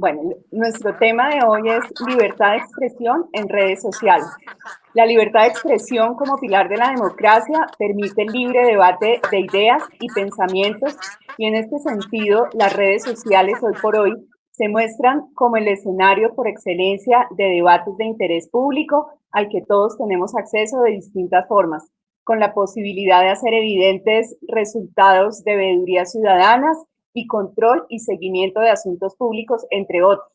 Bueno, nuestro tema de hoy es libertad de expresión en redes sociales. La libertad de expresión como pilar de la democracia permite el libre debate de ideas y pensamientos y en este sentido las redes sociales hoy por hoy se muestran como el escenario por excelencia de debates de interés público al que todos tenemos acceso de distintas formas, con la posibilidad de hacer evidentes resultados de veedurías ciudadanas y control y seguimiento de asuntos públicos, entre otros.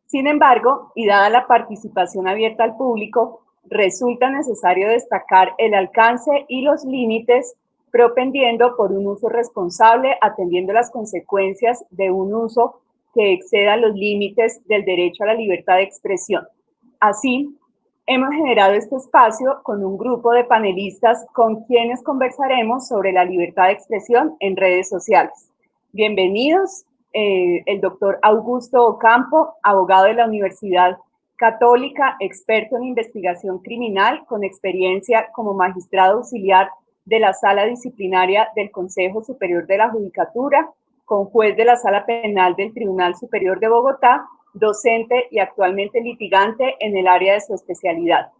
Sin embargo, y dada la participación abierta al público, resulta necesario destacar el alcance y los límites, propendiendo por un uso responsable, atendiendo las consecuencias de un uso que exceda los límites del derecho a la libertad de expresión. Así, hemos generado este espacio con un grupo de panelistas con quienes conversaremos sobre la libertad de expresión en redes sociales. Bienvenidos, el doctor Augusto Ocampo, abogado de la Universidad Católica, experto en investigación criminal, con experiencia como magistrado auxiliar de la Sala Disciplinaria del Consejo Superior de la Judicatura, con juez de la Sala Penal del Tribunal Superior de Bogotá, docente y actualmente litigante en el área de su especialidad.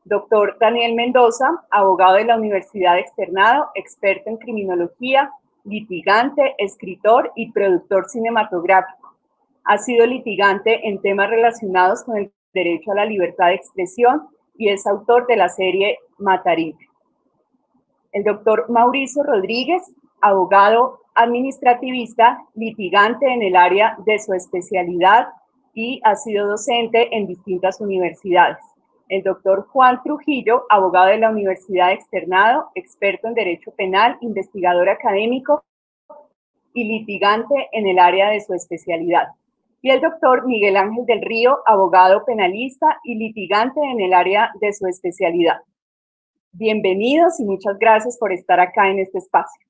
Doctor Daniel Mendoza, abogado de la Universidad Externado, experto en criminología, litigante, escritor y productor cinematográfico. Ha sido litigante en temas relacionados con el derecho a la libertad de expresión y es autor de la serie Matarife. El doctor Mauricio Rodríguez, abogado administrativista, litigante en el área de su especialidad y ha sido docente en distintas universidades. El doctor Juan Trujillo, abogado de la Universidad Externado, experto en Derecho Penal, investigador académico y litigante en el área de su especialidad. Y el doctor Miguel Ángel del Río, abogado penalista y litigante en el área de su especialidad. Bienvenidos y muchas gracias por estar acá en este espacio.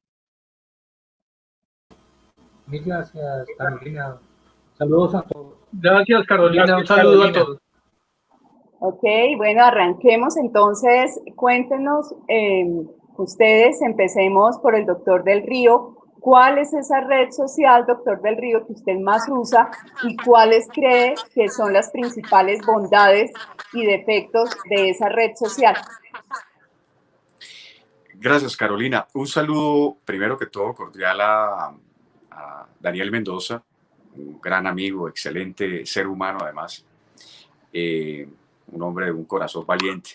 Mil gracias, Carolina. Saludos a todos. Gracias, Carolina. Un saludo a todos. Ok, bueno, arranquemos entonces. Cuéntenos ustedes, empecemos por el doctor del Río. ¿Cuál es esa red social, doctor del Río, que usted más usa y cuáles cree que son las principales bondades y defectos de esa red social? Gracias, Carolina. Un saludo, primero que todo, cordial a Daniel Mendoza, un gran amigo, excelente ser humano además, un hombre de un corazón valiente.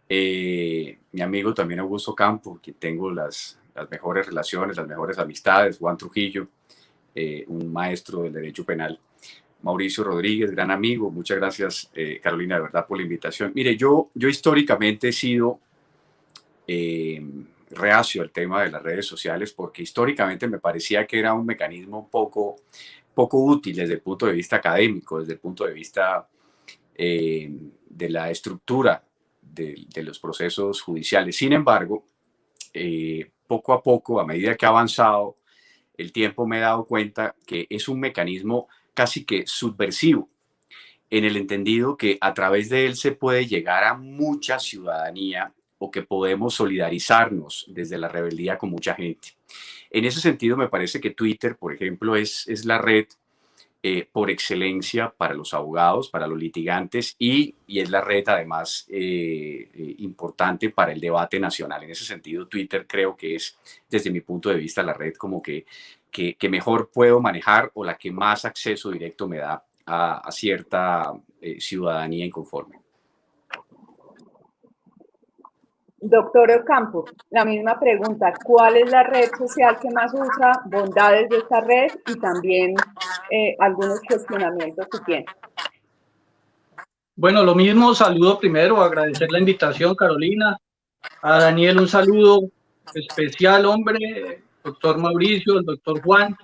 Mi amigo también Augusto Campo, que tengo las mejores relaciones, las mejores amistades, Juan Trujillo, un maestro del derecho penal. Mauricio Rodríguez, gran amigo. Muchas gracias, Carolina, de verdad, por la invitación. Mire, yo históricamente he sido reacio al tema de las redes sociales porque históricamente me parecía que era un mecanismo poco útil desde el punto de vista académico, desde el punto de vista de la estructura de los procesos judiciales. Sin embargo, poco a poco, a medida que ha avanzado el tiempo, me he dado cuenta que es un mecanismo casi que subversivo, en el entendido que a través de él se puede llegar a mucha ciudadanía o que podemos solidarizarnos desde la rebeldía con mucha gente. En ese sentido, me parece que Twitter, por ejemplo, es la red por excelencia para los abogados, para los litigantes y es la red además importante para el debate nacional. En ese sentido, Twitter creo que es, desde mi punto de vista, la red como que mejor puedo manejar o la que más acceso directo me da a cierta ciudadanía inconforme. Doctor Ocampo, la misma pregunta. ¿Cuál es la red social que más usa? Bondades de esta red y también algunos cuestionamientos que tiene. Bueno, lo mismo, saludo primero, agradecer la invitación, Carolina. A Daniel un saludo especial, hombre, doctor Mauricio, el doctor Juan,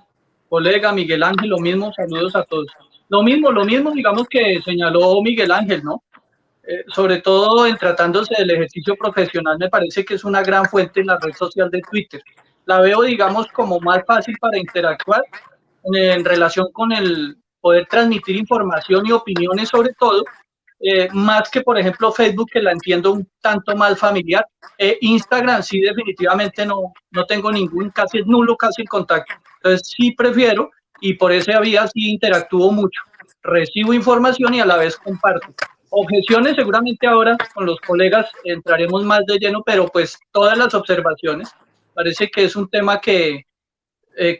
colega Miguel Ángel, lo mismo, saludos a todos. Lo mismo, digamos que señaló Miguel Ángel, ¿no? Sobre todo en tratándose del ejercicio profesional, me parece que es una gran fuente en la red social de Twitter. La veo, digamos, como más fácil para interactuar en relación con el poder transmitir información y opiniones sobre todo, más que, por ejemplo, Facebook, que la entiendo un tanto más familiar. Instagram sí, definitivamente no tengo ningún, casi es nulo casi el contacto. Entonces sí prefiero y por esa vía sí interactúo mucho. recibo información y a la vez comparto. Objeciones seguramente ahora con los colegas entraremos más de lleno, pero pues todas las observaciones, parece que es un tema que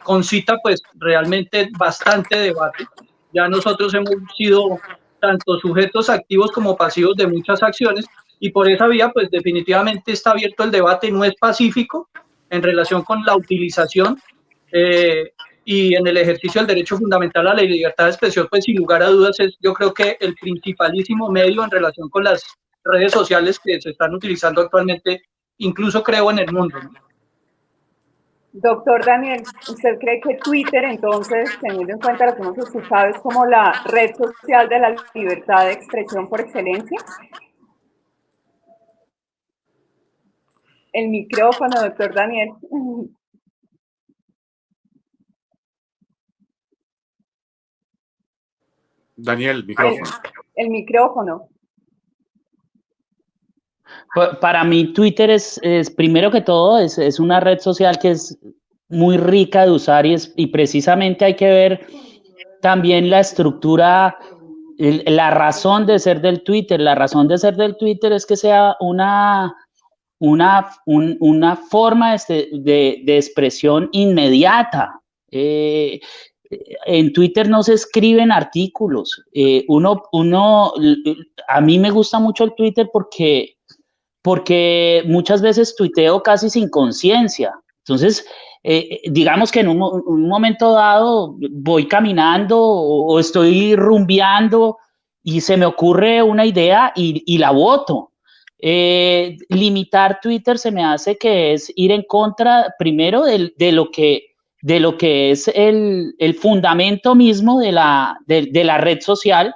concita pues realmente bastante debate. Ya nosotros hemos sido tanto sujetos activos como pasivos de muchas acciones y por esa vía pues definitivamente está abierto el debate, no es pacífico en relación con la utilización y en el ejercicio del derecho fundamental a la libertad de expresión, pues sin lugar a dudas es yo creo que el principalísimo medio en relación con las redes sociales que se están utilizando actualmente, incluso creo en el mundo, ¿no? Doctor Daniel, ¿usted cree que Twitter, entonces, teniendo en cuenta lo que hemos escuchado, es como la red social de la libertad de expresión por excelencia? El micrófono, doctor Daniel. Daniel, micrófono. El micrófono. Para mí Twitter es primero que todo, es una red social que es muy rica de usar y precisamente hay que ver también la estructura, la razón de ser del Twitter. La razón de ser del Twitter es que sea una forma de expresión inmediata. En Twitter no se escriben artículos. A mí me gusta mucho el Twitter porque muchas veces tuiteo casi sin conciencia. Entonces, digamos que en un momento dado voy caminando o estoy rumbeando y se me ocurre una idea y la voto. Limitar Twitter se me hace que es ir en contra primero de lo que es el fundamento mismo de la red social,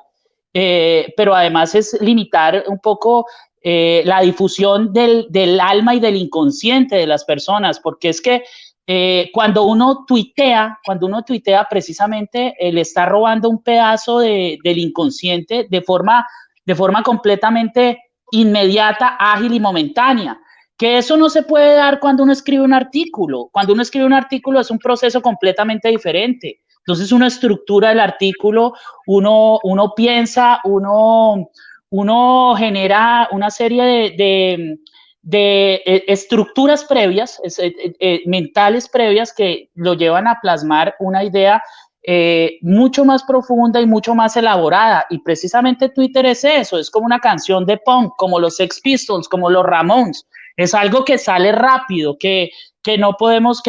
pero además es limitar un poco la difusión del alma y del inconsciente de las personas, porque es que cuando uno tuitea precisamente le está robando un pedazo del inconsciente de forma completamente inmediata, ágil y momentánea. Que eso no se puede dar cuando uno escribe un artículo. Cuando uno escribe un artículo es un proceso completamente diferente. Entonces uno estructura el artículo, uno piensa, uno genera una serie de estructuras previas, mentales previas que lo llevan a plasmar una idea mucho más profunda y mucho más elaborada. Y precisamente Twitter es eso, es como una canción de punk, como los Sex Pistols, como los Ramones. Es algo que sale rápido, que no podemos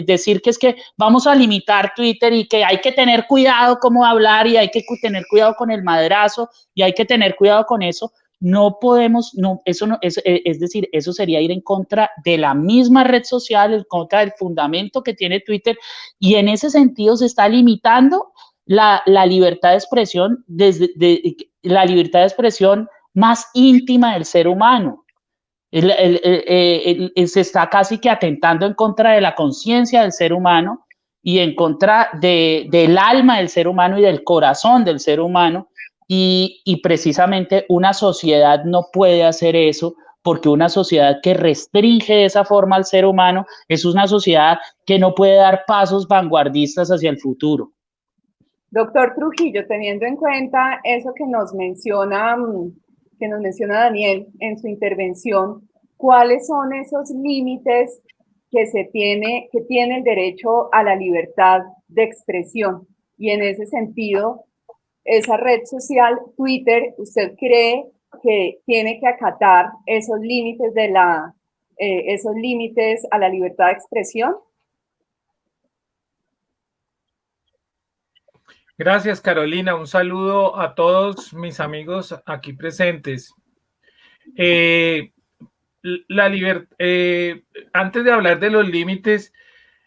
decir que es que vamos a limitar Twitter y que hay que tener cuidado cómo hablar y hay que tener cuidado con el madrazo y hay que tener cuidado con eso. No podemos, no, eso no, es decir, eso sería ir en contra de la misma red social, en contra del fundamento que tiene Twitter, y en ese sentido se está limitando la libertad de expresión, la libertad de expresión más íntima del ser humano. Se está casi que atentando en contra de la conciencia del ser humano y en contra del alma del ser humano y del corazón del ser humano. Y precisamente una sociedad no puede hacer eso, porque una sociedad que restringe de esa forma al ser humano es una sociedad que no puede dar pasos vanguardistas hacia el futuro. Doctor Trujillo, teniendo en cuenta eso que nos menciona Daniel en su intervención, ¿cuáles son esos límites que tiene el derecho a la libertad de expresión? Y en ese sentido, esa red social, Twitter, ¿usted cree que tiene que acatar esos límites esos límites a la libertad de expresión? Gracias, Carolina. Un saludo a todos mis amigos aquí presentes. Antes de hablar de los límites,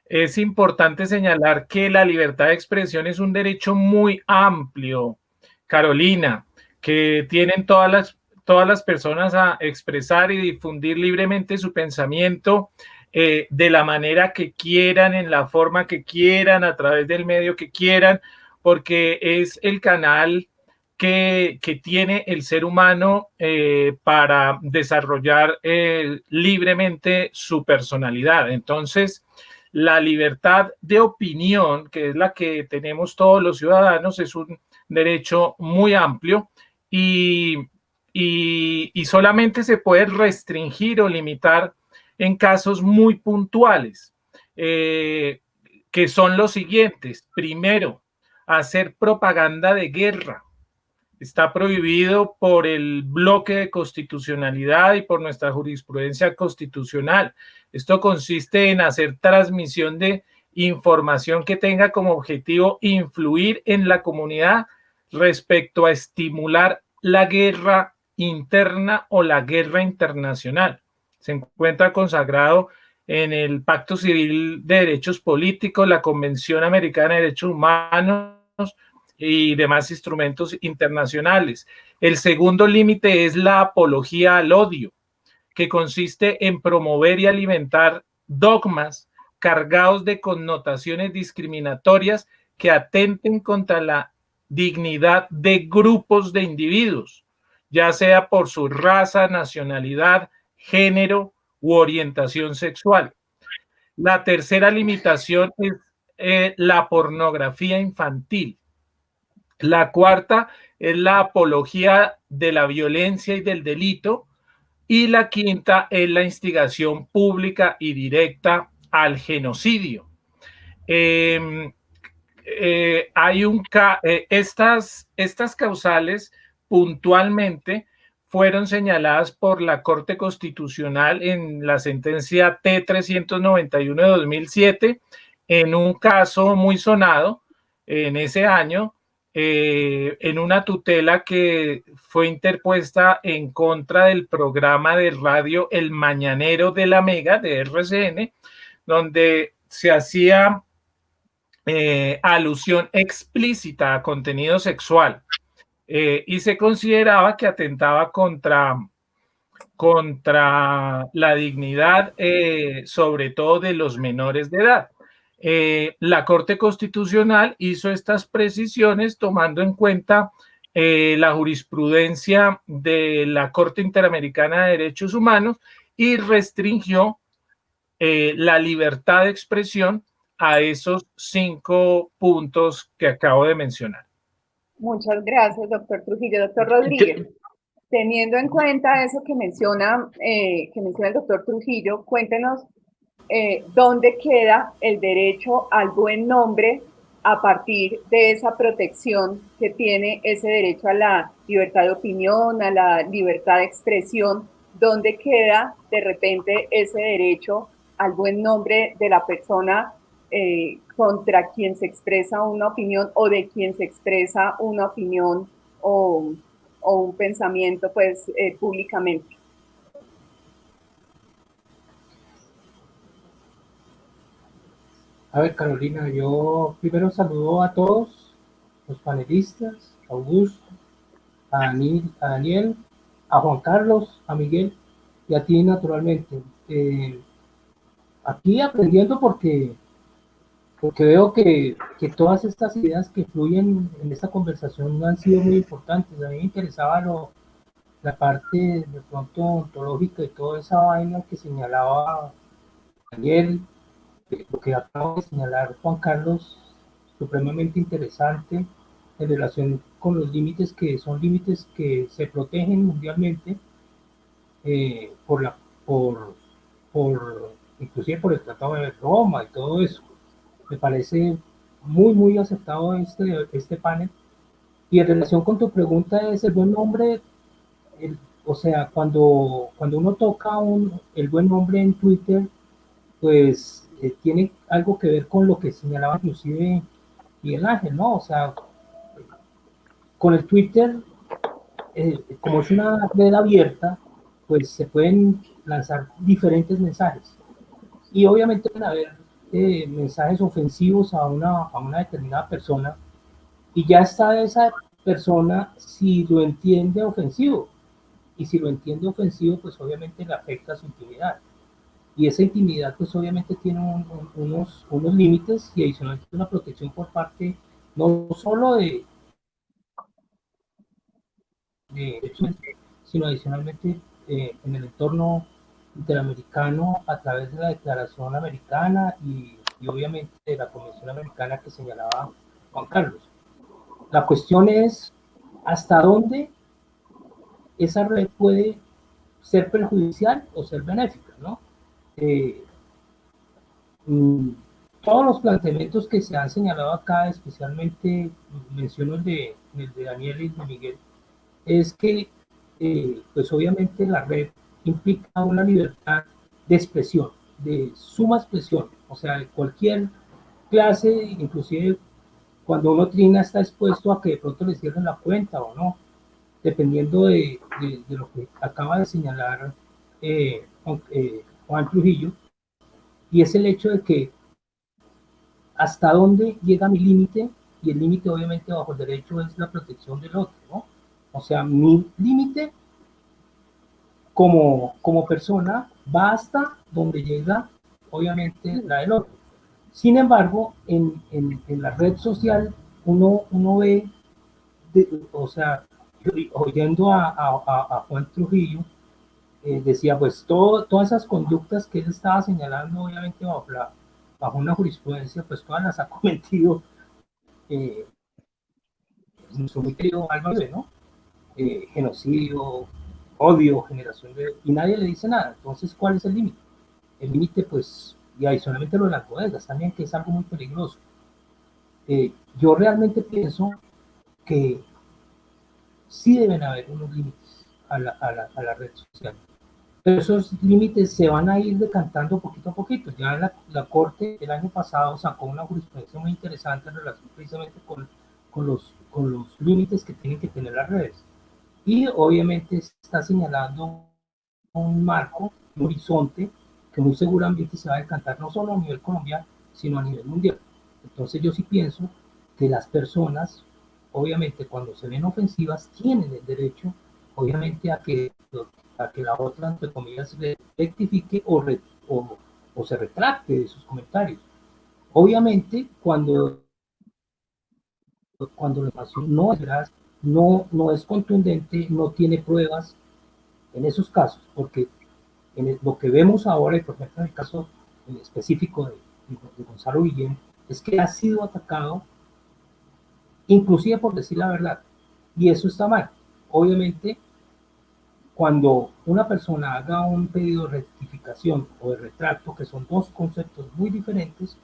es importante señalar que la libertad de expresión es un derecho muy amplio, Carolina, que tienen todas las personas a expresar y difundir libremente su pensamiento de la manera que quieran, en la forma que quieran, a través del medio que quieran, porque es el canal que tiene el ser humano para desarrollar libremente su personalidad. Entonces, La libertad de opinión, que es la que tenemos todos los ciudadanos, es un derecho muy amplio y solamente se puede restringir o limitar en casos muy puntuales, que son los siguientes. Primero, hacer propaganda de guerra. Está prohibido por el bloque de constitucionalidad y por nuestra jurisprudencia constitucional. Esto consiste en hacer transmisión de información que tenga como objetivo influir en la comunidad respecto a estimular la guerra interna o la guerra internacional. Se encuentra consagrado en el Pacto Civil de Derechos Políticos, la Convención Americana de Derechos Humanos y demás instrumentos internacionales. El segundo límite es la apología al odio, que consiste en promover y alimentar dogmas cargados de connotaciones discriminatorias que atenten contra la dignidad de grupos de individuos, ya sea por su raza, nacionalidad, género u orientación sexual. La tercera limitación es la pornografía infantil. La cuarta es la apología de la violencia y del delito. Y la quinta es la instigación pública y directa al genocidio. Estas causales puntualmente fueron señaladas por la Corte Constitucional en la sentencia T-391 de 2007, en un caso muy sonado en ese año, en una tutela que fue interpuesta en contra del programa de radio El Mañanero de la Mega, de RCN, donde se hacía alusión explícita a contenido sexual, y se consideraba que atentaba contra la dignidad, sobre todo de los menores de edad. La Corte Constitucional hizo estas precisiones tomando en cuenta la jurisprudencia de la Corte Interamericana de Derechos Humanos y restringió la libertad de expresión a esos 5 puntos que acabo de mencionar. Muchas gracias, doctor Trujillo. Doctor Rodríguez, teniendo en cuenta eso que menciona el doctor Trujillo, cuéntenos dónde queda el derecho al buen nombre a partir de esa protección que tiene ese derecho a la libertad de opinión, a la libertad de expresión, dónde queda de repente ese derecho al buen nombre de la persona contra quien se expresa una opinión o de quien se expresa una opinión o un pensamiento pues públicamente. A ver, Carolina, yo primero saludo a todos los panelistas, a Augusto, a Daniel, a Juan Carlos, a Miguel y a ti naturalmente. Aquí aprendiendo porque veo que todas estas ideas que fluyen en esta conversación han sido muy importantes. A mí me interesaba la parte de pronto ontológica y toda esa vaina que señalaba Daniel, lo que acabo de señalar Juan Carlos, supremamente interesante en relación con los límites que son límites que se protegen mundialmente inclusive por el Tratado de Roma y todo eso. Me parece muy acertado este panel. Y en relación con tu pregunta es el buen nombre, o sea, cuando uno toca el buen nombre en Twitter, pues tiene algo que ver con lo que señalaba inclusive Miguel Ángel, ¿no? O sea, con el Twitter, como es una red abierta, pues se pueden lanzar diferentes mensajes. Y obviamente pueden haber mensajes ofensivos a una determinada persona, y ya está esa persona si lo entiende ofensivo. Y si lo entiende ofensivo, pues obviamente le afecta a su intimidad. Y esa intimidad pues obviamente tiene unos límites y adicionalmente una protección por parte no solo de sino adicionalmente en el entorno interamericano a través de la Declaración Americana y y obviamente de la Convención Americana que señalaba Juan Carlos. La cuestión es hasta dónde esa red puede ser perjudicial o ser benéfica, ¿no? Todos los planteamientos que se han señalado acá, especialmente menciono el de Daniel y de Miguel, es que pues obviamente la red implica una libertad de expresión, de suma expresión, o sea, cualquier clase, inclusive cuando uno trina está expuesto a que de pronto le cierren la cuenta o no, dependiendo de lo que acaba de señalar Juan Trujillo, y es el hecho de que hasta dónde llega mi límite, y el límite obviamente bajo el derecho es la protección del otro, ¿no? O sea, mi límite como persona va hasta donde llega obviamente la del otro. Sin embargo, en la red social uno ve, o sea, oyendo a Juan Trujillo, decía, pues todas esas conductas que él estaba señalando, obviamente bajo una jurisprudencia, pues todas las ha cometido nuestro muy querido Álvaro, ¿no? Genocidio, odio, generación de... y nadie le dice nada. Entonces, ¿cuál es el límite? El límite, pues, y adicionalmente lo de las bodegas también, que es algo muy peligroso. Yo realmente pienso que sí deben haber unos límites a la red social. Pero esos límites se van a ir decantando poquito a poquito. Ya la Corte el año pasado sacó una jurisprudencia muy interesante en relación precisamente con los límites que tienen que tener las redes. Y obviamente está señalando un marco, un horizonte, que muy seguramente se va a decantar no solo a nivel colombiano, sino a nivel mundial. Entonces yo sí pienso que las personas, obviamente cuando se ven ofensivas, tienen el derecho, obviamente, a que la otra, entre comillas, rectifique o se retracte de sus comentarios. Obviamente, cuando la información no es veraz, no es contundente, no tiene pruebas, en esos casos, porque lo que vemos ahora, y por ejemplo en el caso específico de Gonzalo Guillén, es que ha sido atacado, inclusive por decir la verdad, y eso está mal. Obviamente, cuando una persona haga un pedido de rectificación o de retracto, que son dos conceptos muy diferentes,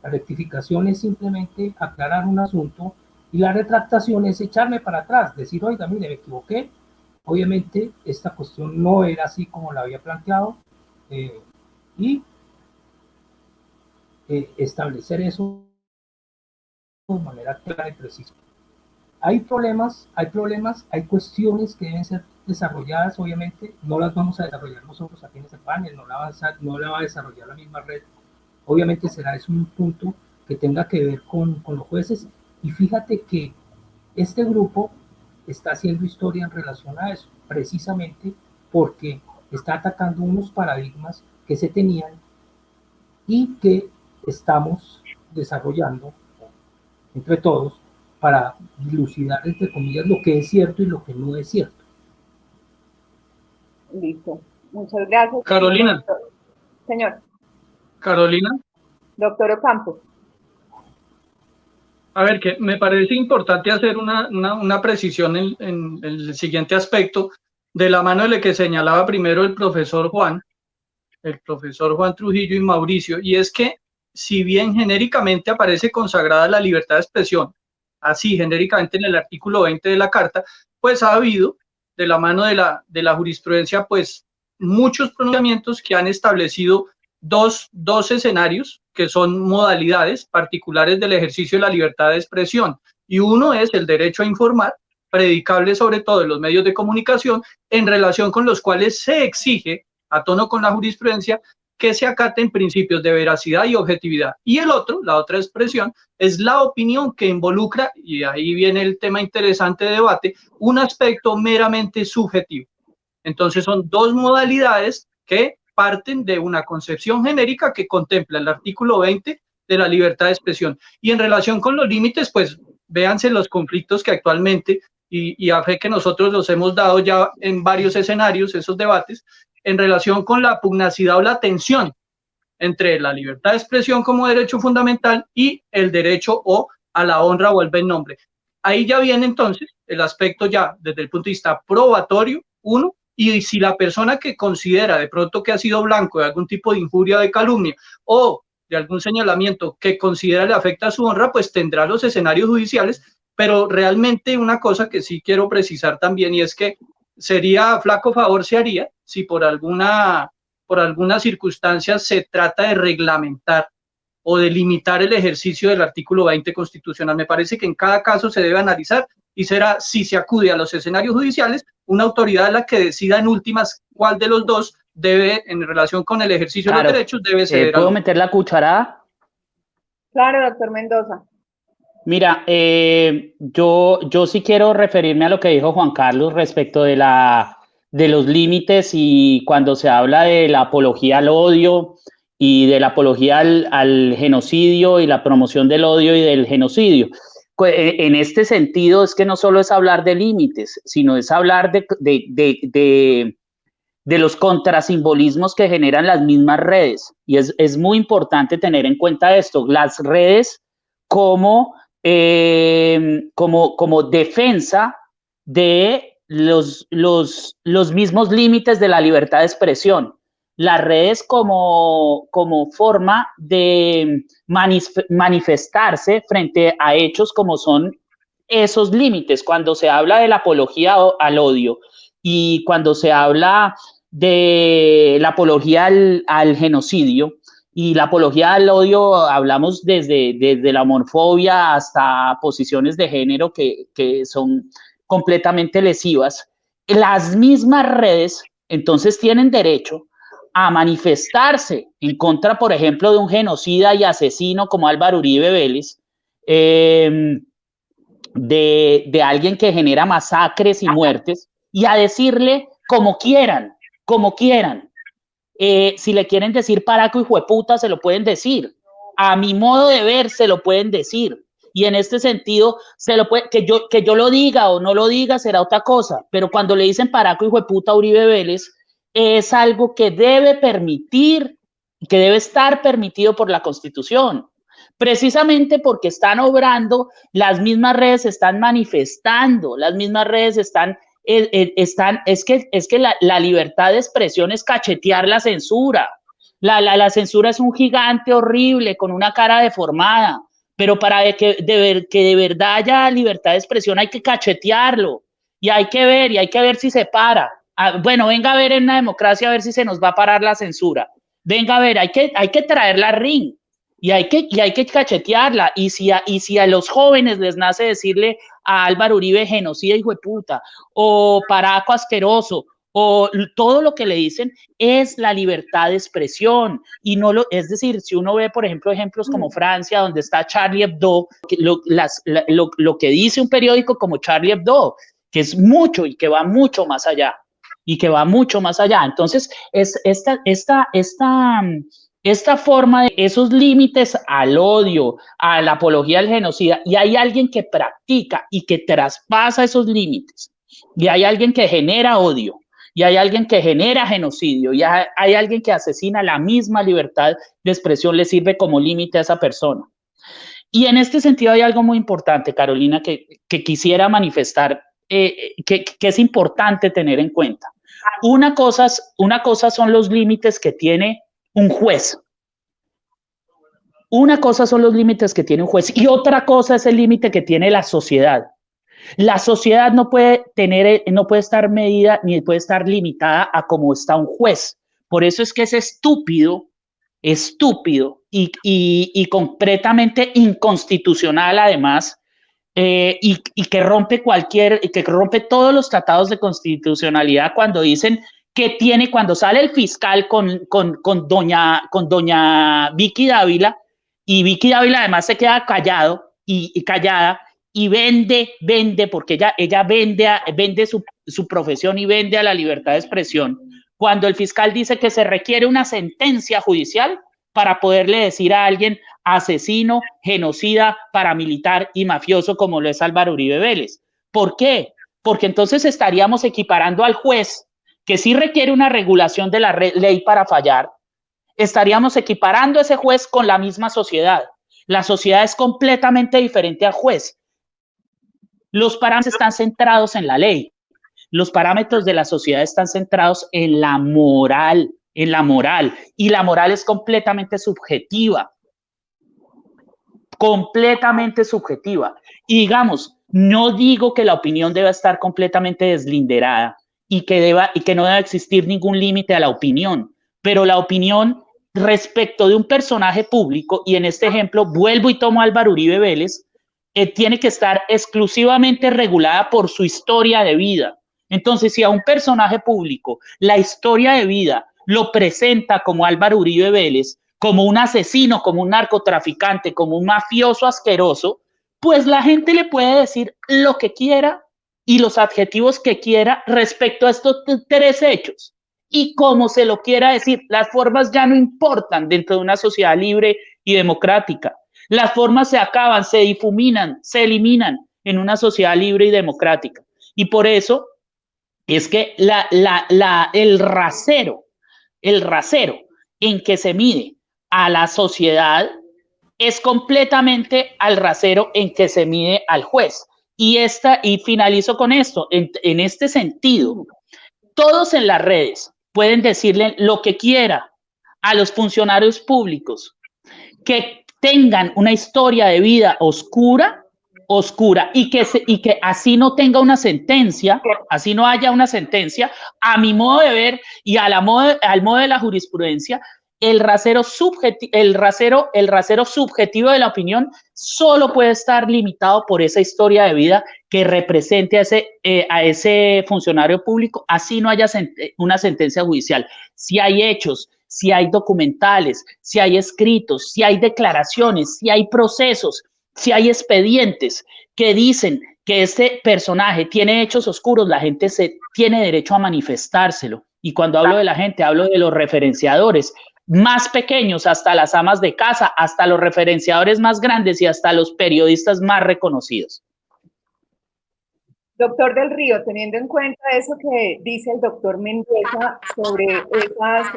la rectificación es simplemente aclarar un asunto y la retractación es echarme para atrás, decir, oiga, mire, me equivoqué, obviamente esta cuestión no era así como la había planteado, y establecer eso de manera clara y precisa. Hay problemas, hay cuestiones que deben ser desarrolladas, obviamente, no las vamos a desarrollar nosotros aquí en este panel, no la va a desarrollar la misma red. Obviamente será eso un punto que tenga que ver con los jueces, y fíjate que este grupo está haciendo historia en relación a eso, precisamente porque está atacando unos paradigmas que se tenían y que estamos desarrollando entre todos para dilucidar, entre comillas, lo que es cierto y lo que no es cierto. Listo. Muchas gracias. Carolina. Señor. Carolina. Doctor Ocampo. A ver, que me parece importante hacer una precisión en el siguiente aspecto, de la mano de lo que señalaba primero el profesor Juan Trujillo y Mauricio, y es que si bien genéricamente aparece consagrada la libertad de expresión, así genéricamente en el artículo 20 de la Carta, pues ha habido, de la mano de la jurisprudencia, pues muchos pronunciamientos que han establecido dos escenarios que son modalidades particulares del ejercicio de la libertad de expresión, y uno es el derecho a informar, predicable sobre todo en los medios de comunicación, en relación con los cuales se exige, a tono con la jurisprudencia, que se acaten principios de veracidad y objetividad. Y el otro, la otra expresión, es la opinión que involucra, y ahí viene el tema interesante de debate, un aspecto meramente subjetivo. Entonces son dos modalidades que parten de una concepción genérica que contempla el artículo 20 de la libertad de expresión. Y en relación con los límites, pues véanse los conflictos que actualmente, y a fe que nosotros los hemos dado ya en varios escenarios, esos debates, en relación con la pugnacidad o la tensión entre la libertad de expresión como derecho fundamental y el derecho a la honra o el buen nombre. Ahí ya viene entonces el aspecto ya desde el punto de vista probatorio, uno, y si la persona que considera de pronto que ha sido blanco de algún tipo de injuria o de calumnia o de algún señalamiento que considera le afecta a su honra, pues tendrá los escenarios judiciales, pero realmente una cosa que sí quiero precisar también, y es que sería flaco favor se haría si por alguna circunstancia se trata de reglamentar o de limitar el ejercicio del artículo 20 constitucional. Me parece que en cada caso se debe analizar y será, si se acude a los escenarios judiciales, una autoridad la que decida en últimas cuál de los dos debe, en relación con el ejercicio de los derechos, debe ceder. ¿Puedo meter la cucharada? Claro, doctor Mendoza. Mira, yo sí quiero referirme a lo que dijo Juan Carlos respecto de los límites y cuando se habla de la apología al odio y de la apología al genocidio y la promoción del odio y del genocidio. En este sentido es que no solo es hablar de límites, sino es hablar de los contrasimbolismos que generan las mismas redes. Y es muy importante tener en cuenta esto, las redes como defensa de los mismos límites de la libertad de expresión. Las redes como forma de manifestarse frente a hechos como son esos límites. Cuando se habla de la apología al odio y cuando se habla de la apología al genocidio y la apología al odio, hablamos desde la homofobia hasta posiciones de género que son completamente lesivas. Las mismas redes entonces tienen derecho a manifestarse en contra, por ejemplo, de un genocida y asesino como Álvaro Uribe Vélez, de alguien que genera masacres y muertes, y a decirle como quieran. Si le quieren decir paraco y jueputa, se lo pueden decir. A mi modo de ver, se lo pueden decir. Y en este sentido, que yo lo diga o no lo diga será otra cosa. Pero cuando le dicen paraco y jueputa a Uribe Vélez, es algo que debe permitir, que debe estar permitido por la Constitución. Precisamente porque están obrando, las mismas redes se están manifestando, las mismas redes están es que la libertad de expresión es cachetear la censura. La censura es un gigante horrible con una cara deformada, pero para que de verdad haya libertad de expresión hay que cachetearlo y hay que ver si se para. Bueno, venga a ver en una democracia a ver si se nos va a parar la censura. Venga a ver, hay que traerla al ring y hay que cachetearla. Y si a los jóvenes les nace decirle a Álvaro Uribe genocida hijo de puta o paraco asqueroso o todo lo que le dicen, es la libertad de expresión. Y es decir, si uno ve, por ejemplo, ejemplos como Francia, donde está Charlie Hebdo, lo que dice un periódico como Charlie Hebdo, que es mucho y que va mucho más allá. Entonces, esta forma de esos límites al odio, a la apología al genocidio, y hay alguien que practica y que traspasa esos límites, y hay alguien que genera odio, y hay alguien que genera genocidio, y hay alguien que asesina la misma libertad de expresión, le sirve como límite a esa persona. Y en este sentido hay algo muy importante, Carolina, que quisiera manifestar, que es importante tener en cuenta. Una cosa son los límites que tiene un juez. Una cosa son los límites que tiene un juez y otra cosa es el límite que tiene la sociedad. La sociedad no puede estar medida ni puede estar limitada a cómo está un juez. Por eso es que es estúpido y completamente inconstitucional además, y que rompe todos los tratados de constitucionalidad cuando dicen cuando sale el fiscal con doña Vicky Dávila, y Vicky Dávila además se queda callada y vende porque ella vende su profesión y vende a la libertad de expresión. Cuando el fiscal dice que se requiere una sentencia judicial para poderle decir a alguien asesino, genocida, paramilitar y mafioso como lo es Álvaro Uribe Vélez. ¿Por qué? Porque entonces estaríamos equiparando al juez, que sí requiere una regulación de la ley para fallar, estaríamos equiparando a ese juez con la misma sociedad. La sociedad es completamente diferente al juez. Los parámetros están centrados en la ley. Los parámetros de la sociedad están centrados en la moral, y la moral es completamente subjetiva. Y digamos, no digo que la opinión deba estar completamente deslinderada y que no deba existir ningún límite a la opinión, pero la opinión respecto de un personaje público, y en este ejemplo vuelvo y tomo a Álvaro Uribe Vélez, tiene que estar exclusivamente regulada por su historia de vida. Entonces, si a un personaje público la historia de vida lo presenta como Álvaro Uribe Vélez, como un asesino, como un narcotraficante, como un mafioso asqueroso, pues la gente le puede decir lo que quiera y los adjetivos que quiera respecto a estos tres hechos. Y como se lo quiera decir, las formas ya no importan dentro de una sociedad libre y democrática. Las formas se acaban, se difuminan, se eliminan en una sociedad libre y democrática. Y por eso es que el rasero en que se mide a la sociedad es completamente al rasero en que se mide al juez. Y finalizo con esto, en este sentido, todos en las redes pueden decirle lo que quiera a los funcionarios públicos que tengan una historia de vida oscura, y que así no tenga una sentencia, así no haya una sentencia, a mi modo de ver y al modo de la jurisprudencia, el rasero subjetivo de la opinión solo puede estar limitado por esa historia de vida que represente a ese funcionario público, así no haya una sentencia judicial. Si hay hechos, si hay documentales, si hay escritos, si hay declaraciones, si hay procesos, si hay expedientes que dicen que este personaje tiene hechos oscuros, la gente tiene derecho a manifestárselo. Y cuando hablo de la gente, hablo de los referenciadores más pequeños, hasta las amas de casa, hasta los referenciadores más grandes y hasta los periodistas más reconocidos. Doctor del Río, teniendo en cuenta eso que dice el doctor Mendoza sobre esas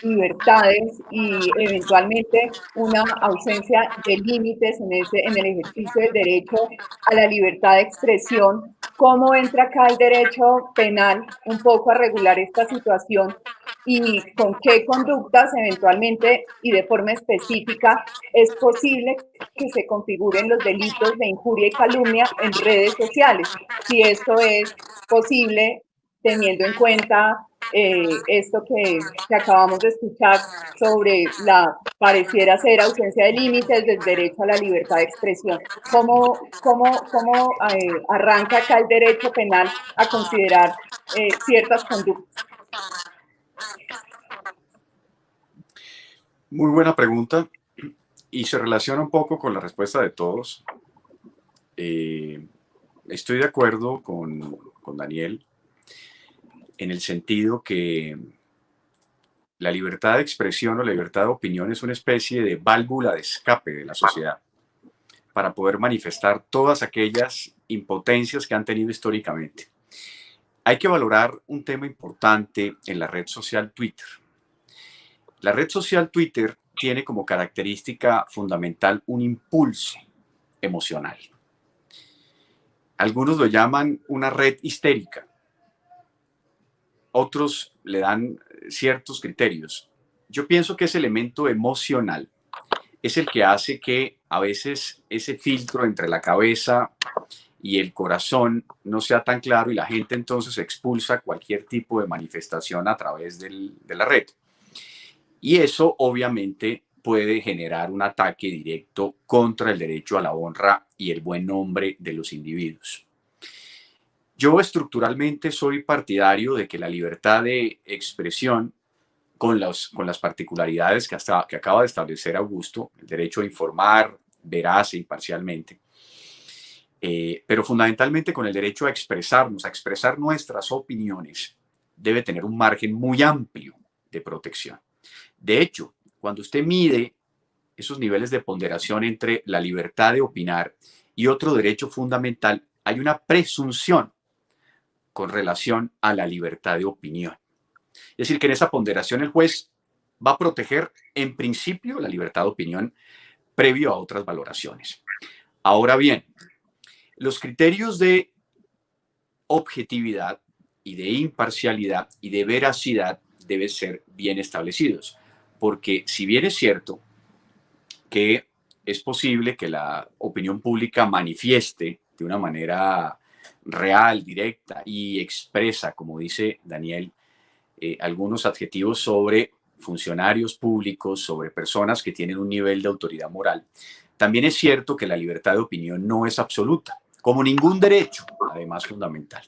libertades y eventualmente una ausencia de límites en el ejercicio del derecho a la libertad de expresión, ¿cómo entra acá el derecho penal un poco a regular esta situación y con qué conductas eventualmente y de forma específica es posible que se configuren los delitos de injuria y calumnia en redes sociales? Si esto es posible teniendo en cuenta esto que acabamos de escuchar sobre la pareciera ser ausencia de límites del derecho a la libertad de expresión. ¿Cómo arranca acá el derecho penal a considerar ciertas conductas? Muy buena pregunta y se relaciona un poco con la respuesta de todos. Estoy de acuerdo con Daniel en el sentido que la libertad de expresión o la libertad de opinión es una especie de válvula de escape de la sociedad para poder manifestar todas aquellas impotencias que han tenido históricamente. Hay que valorar un tema importante en la red social Twitter. La red social Twitter tiene como característica fundamental un impulso emocional. Algunos lo llaman una red histérica. Otros le dan ciertos criterios. Yo pienso que ese elemento emocional es el que hace que a veces ese filtro entre la cabeza y el corazón no sea tan claro y la gente entonces expulsa cualquier tipo de manifestación a través de la red. Y eso obviamente puede generar un ataque directo contra el derecho a la honra y el buen nombre de los individuos. Yo estructuralmente soy partidario de que la libertad de expresión, con las particularidades que acaba de establecer Augusto, el derecho a informar veraz e imparcialmente, pero fundamentalmente con el derecho a expresarnos, a expresar nuestras opiniones, debe tener un margen muy amplio de protección. De hecho, cuando usted mide esos niveles de ponderación entre la libertad de opinar y otro derecho fundamental, hay una presunción con relación a la libertad de opinión. Es decir, que en esa ponderación el juez va a proteger en principio la libertad de opinión previo a otras valoraciones. Ahora bien, los criterios de objetividad y de imparcialidad y de veracidad deben ser bien establecidos, porque si bien es cierto que es posible que la opinión pública manifieste de una manera real, directa y expresa, como dice Daniel, algunos adjetivos sobre funcionarios públicos, sobre personas que tienen un nivel de autoridad moral, también es cierto que la libertad de opinión no es absoluta, como ningún derecho, además fundamental.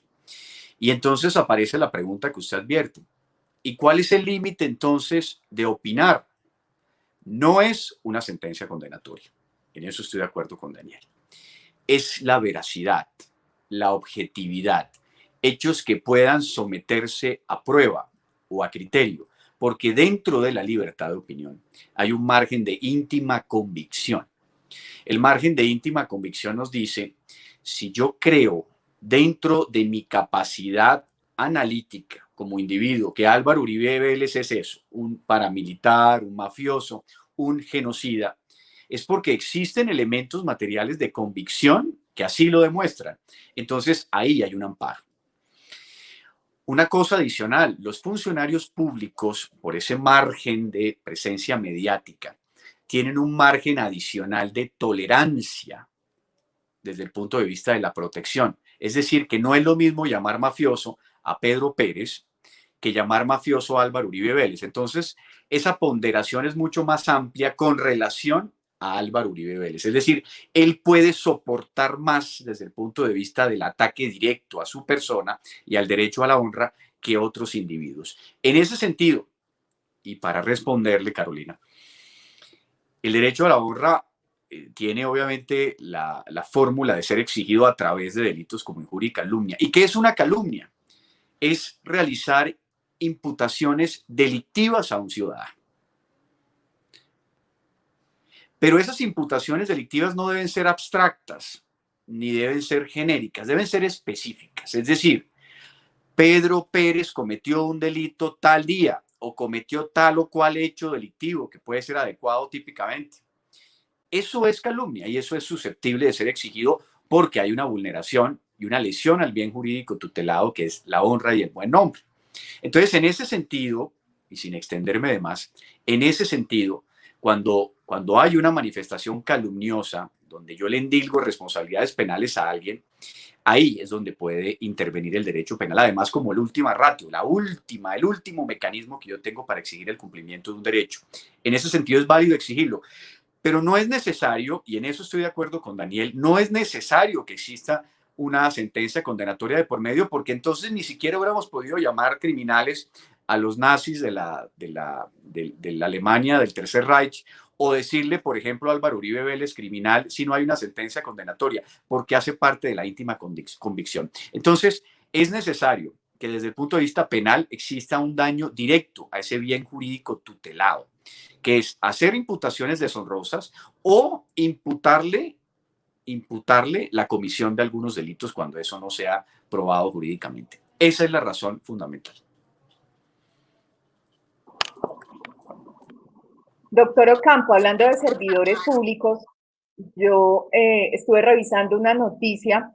Y entonces aparece la pregunta que usted advierte. ¿Y cuál es el límite entonces de opinar? No es una sentencia condenatoria. En eso estoy de acuerdo con Daniel. Es la veracidad, la objetividad, hechos que puedan someterse a prueba o a criterio, porque dentro de la libertad de opinión hay un margen de íntima convicción. El margen de íntima convicción nos dice, si yo creo dentro de mi capacidad analítica como individuo que Álvaro Uribe Vélez es eso, un paramilitar, un mafioso, un genocida, es porque existen elementos materiales de convicción que así lo demuestran. Entonces ahí hay un amparo. Una cosa adicional, los funcionarios públicos, por ese margen de presencia mediática, tienen un margen adicional de tolerancia desde el punto de vista de la protección. Es decir, que no es lo mismo llamar mafioso a Pedro Pérez que llamar mafioso a Álvaro Uribe Vélez. Entonces, esa ponderación es mucho más amplia con relación a Álvaro Uribe Vélez. Es decir, él puede soportar más desde el punto de vista del ataque directo a su persona y al derecho a la honra que otros individuos. En ese sentido, y para responderle, Carolina, el derecho a la honra tiene obviamente la fórmula de ser exigido a través de delitos como injuria y calumnia. ¿Y qué es una calumnia? Es realizar imputaciones delictivas a un ciudadano. Pero esas imputaciones delictivas no deben ser abstractas, ni deben ser genéricas, deben ser específicas. Es decir, Pedro Pérez cometió un delito tal día o cometió tal o cual hecho delictivo que puede ser adecuado típicamente. Eso es calumnia y eso es susceptible de ser exigido porque hay una vulneración y una lesión al bien jurídico tutelado que es la honra y el buen nombre. Entonces, en ese sentido, y sin extenderme de más, en ese sentido, cuando hay una manifestación calumniosa, donde yo le endilgo responsabilidades penales a alguien, ahí es donde puede intervenir el derecho penal, además como el última ratio, el último mecanismo que yo tengo para exigir el cumplimiento de un derecho. En ese sentido es válido exigirlo, pero no es necesario, y en eso estoy de acuerdo con Daniel, no es necesario que exista una sentencia condenatoria de por medio, porque entonces ni siquiera hubiéramos podido llamar criminales a los nazis de la Alemania del Tercer Reich, o decirle, por ejemplo, a Álvaro Uribe Vélez criminal si no hay una sentencia condenatoria, porque hace parte de la íntima convicción. Entonces, es necesario que desde el punto de vista penal exista un daño directo a ese bien jurídico tutelado, que es hacer imputaciones deshonrosas o imputarle la comisión de algunos delitos cuando eso no sea probado jurídicamente. Esa es la razón fundamental. Doctor Ocampo, hablando de servidores públicos, yo estuve revisando una noticia